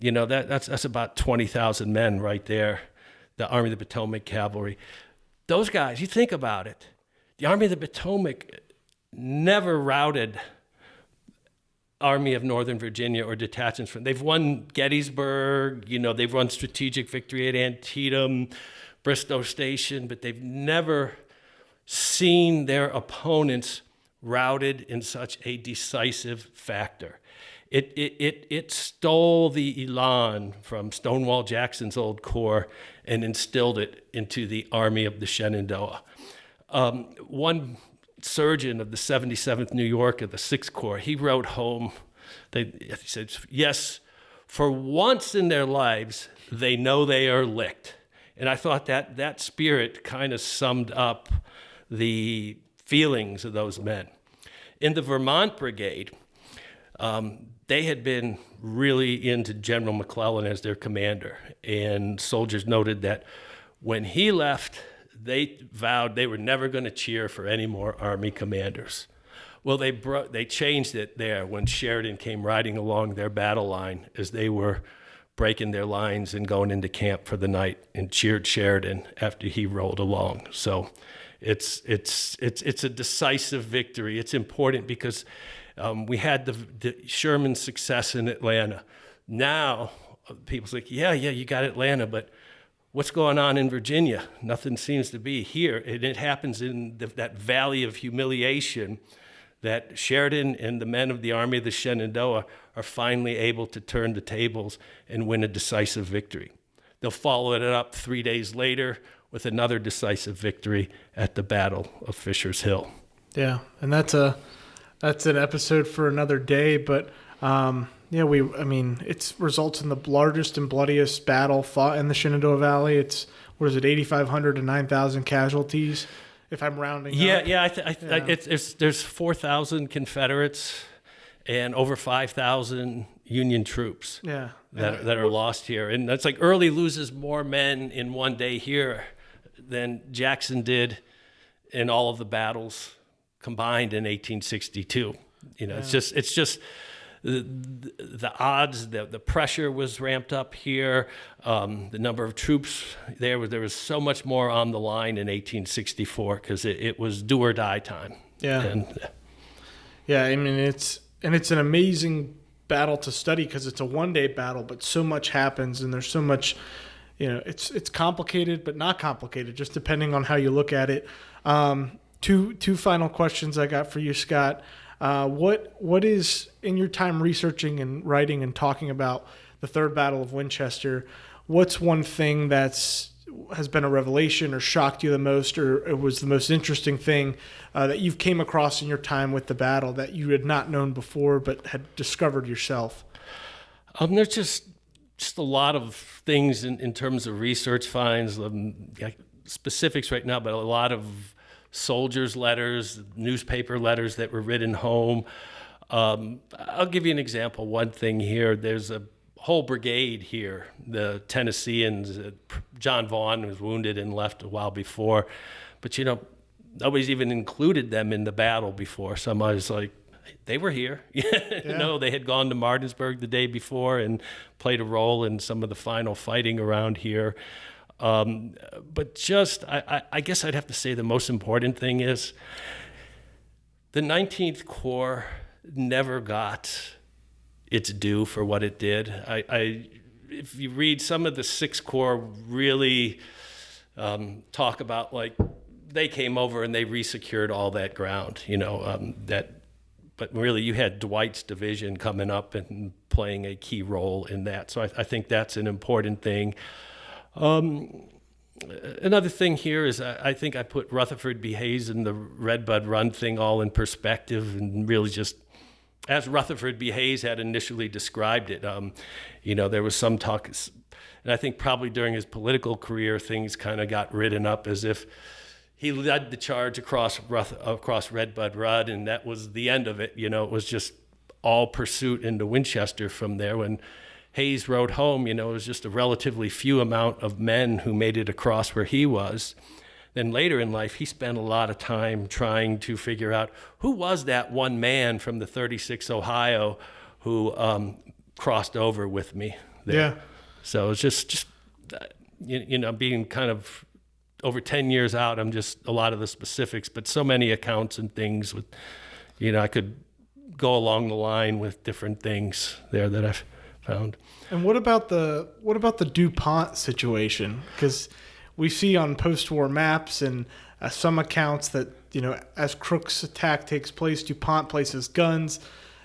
that's about 20,000 men right there, the Army of the Potomac cavalry. Those guys, you think about it, the Army of the Potomac never routed Army of Northern Virginia or detachments from. They've won Gettysburg, they've won strategic victory at Antietam, Bristow Station, but they've never seen their opponents routed in such a decisive factor. It stole the elan from Stonewall Jackson's old corps and instilled it into the Army of the Shenandoah. One surgeon of the 77th New York of the 6th Corps, he wrote home, he said, yes, for once in their lives, they know they are licked. And I thought that spirit kind of summed up the feelings of those men. In the Vermont Brigade, they had been really into General McClellan as their commander. And soldiers noted that when he left, they vowed they were never going to cheer for any more Army commanders. Well, they changed it there when Sheridan came riding along their battle line as they were breaking their lines and going into camp for the night, and cheered Sheridan after he rolled along. So it's a decisive victory. It's important because we had the Sherman's success in Atlanta. Now people's like, yeah, you got Atlanta, but what's going on in Virginia? Nothing seems to be here. And it happens in that valley of humiliation that Sheridan and the men of the Army of the Shenandoah are finally able to turn the tables and win a decisive victory. They'll follow it up 3 days later with another decisive victory at the Battle of Fisher's Hill. Yeah, and that's an episode for another day, but it results in the largest and bloodiest battle fought in the Shenandoah Valley. It's 8,500 to 9,000 casualties, if I'm rounding up. There's 4,000 Confederates and over 5,000 Union troops that are lost here. And that's like Early loses more men in one day here than Jackson did in all of the battles combined in 1862. It's just the odds, the pressure was ramped up here. The number of troops there was so much more on the line in 1864 because it was do or die time. Yeah. Yeah, I mean, it's an amazing battle to study because it's a one-day battle, but so much happens and there's so much, it's complicated but not complicated, just depending on how you look at it. Two final questions I got for you, Scott. What is, in your time researching and writing and talking about the Third Battle of Winchester, what's one thing has been a revelation or shocked you the most, or it was the most interesting thing that you've came across in your time with the battle that you had not known before but had discovered yourself? There's just a lot of things in terms of research finds, specifics right now, but a lot of soldiers' letters, newspaper letters that were written home. I'll give you an example. One thing here, there's a whole brigade here, the Tennesseans. John Vaughn was wounded and left a while before, but nobody's even included them in the battle before. Somebody's like, they were here. They had gone to Martinsburg the day before and played a role in some of the final fighting around here. But just, I guess I'd have to say the most important thing is the 19th Corps never got its due for what it did. If you read some of the 6th Corps really talk about, like, they came over and they resecured all that ground, but really you had Dwight's division coming up and playing a key role in that. So I think that's an important thing. Another thing here is I think I put Rutherford B. Hayes and the Red Bud Run thing all in perspective, and really just as Rutherford B. Hayes had initially described it. There was some talk, and I think probably during his political career, things kind of got written up as if he led the charge across Red Bud Run, and that was the end of it. It was just all pursuit into Winchester from there. When Hayes rode home, it was just a relatively few amount of men who made it across where he was. Then later in life, he spent a lot of time trying to figure out who was that one man from the 36th Ohio who crossed over with me there. Yeah. So it's just being kind of over 10 years out, I'm just a lot of the specifics, but so many accounts and things with, I could go along the line with different things there that I've found. And what about the DuPont situation? Because we see on post-war maps and some accounts that as Crook's attack takes place, DuPont places guns,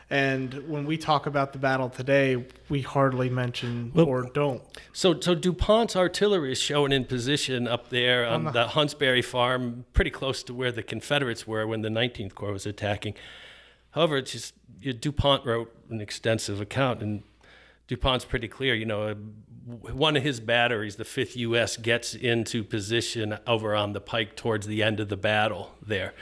and when we talk about the battle today, we hardly mention or don't. So DuPont's artillery is shown in position up there on the Huntsbury farm, pretty close to where the Confederates were when the 19th Corps was attacking. However, it's just DuPont wrote an extensive account, and DuPont's pretty clear. One of his batteries, the 5th U.S., gets into position over on the pike towards the end of the battle there,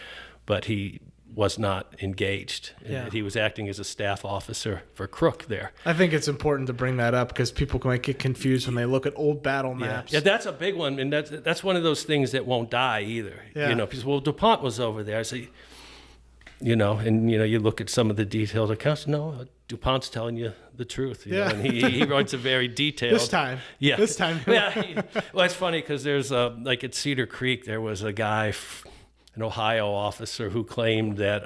but he was not engaged. Yeah. He was acting as a staff officer for Crook there. I think it's important to bring that up because people might get confused when they look at old battle maps. Yeah, that's a big one, and that's one of those things that won't die either. Yeah. Because DuPont was over there. So, and you look at some of the detailed accounts. No, DuPont's telling you the truth. And he writes a very detailed. This time. Yeah. This time. Yeah. Well, it's funny because there's like at Cedar Creek, there was a guy, an Ohio officer, who claimed that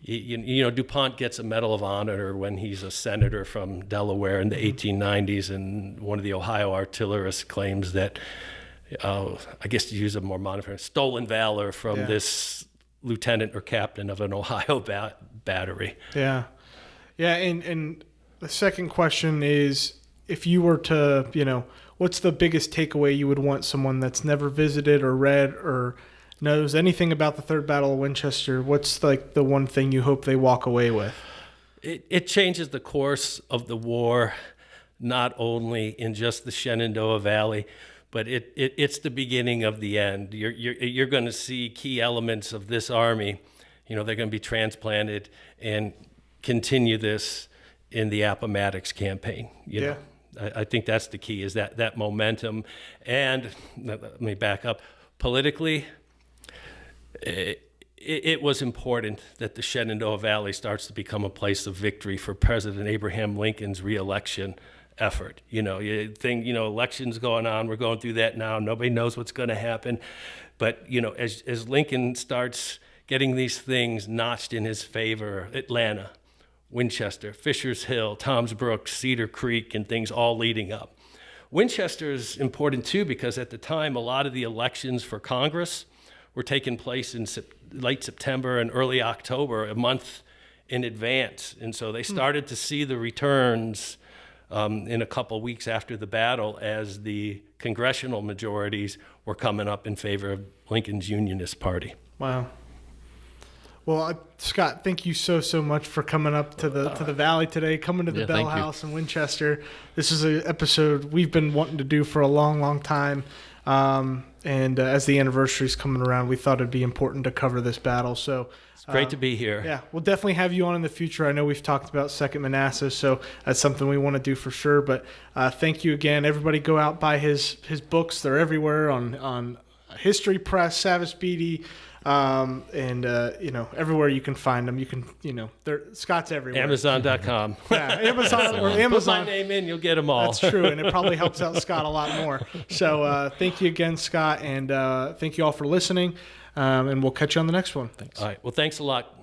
DuPont gets a Medal of Honor when he's a senator from Delaware in the 1890s, and one of the Ohio artillerists claims that, I guess to use a more modern term, stolen valor from this lieutenant or captain of an Ohio battery. Yeah. Yeah, and the second question is, if you were to, what's the biggest takeaway you would want someone that's never visited or read or knows anything about the Third Battle of Winchester? What's like the one thing you hope they walk away with? It changes the course of the war, not only in just the Shenandoah Valley, but it's the beginning of the end. You're going to see key elements of this army. They're going to be transplanted and continue this in the Appomattox campaign. You know, I think that's the key, is that momentum. And let me back up. Politically, it was important that the Shenandoah Valley starts to become a place of victory for President Abraham Lincoln's reelection effort. You think, elections going on, we're going through that now, nobody knows what's going to happen. But, as Lincoln starts getting these things notched in his favor, Atlanta, Winchester, Fisher's Hill, Toms Brook, Cedar Creek, and things all leading up. Winchester is important too because at the time, a lot of the elections for Congress were taking place in late September and early October, a month in advance. And so they started to see the returns in a couple weeks after the battle as the congressional majorities were coming up in favor of Lincoln's Unionist Party. Wow. Well, Scott, thank you so much for coming up to the Valley today, coming to the Bell House in Winchester. This is an episode we've been wanting to do for a long time. And as the anniversary is coming around, we thought it'd be important to cover this battle. So it's great to be here. Yeah, we'll definitely have you on in the future. I know we've talked about Second Manassas, so that's something we want to do for sure. But thank you again. Everybody go out, buy his books. They're everywhere on History Press, Savage Beatty, and everywhere you can find them. You can, Scott's everywhere. Amazon.com. Yeah, Amazon. Put my name in, you'll get them all. That's true, and it probably helps out Scott a lot more. So thank you again, Scott, and thank you all for listening, and we'll catch you on the next one. Thanks. All right. Well, thanks a lot.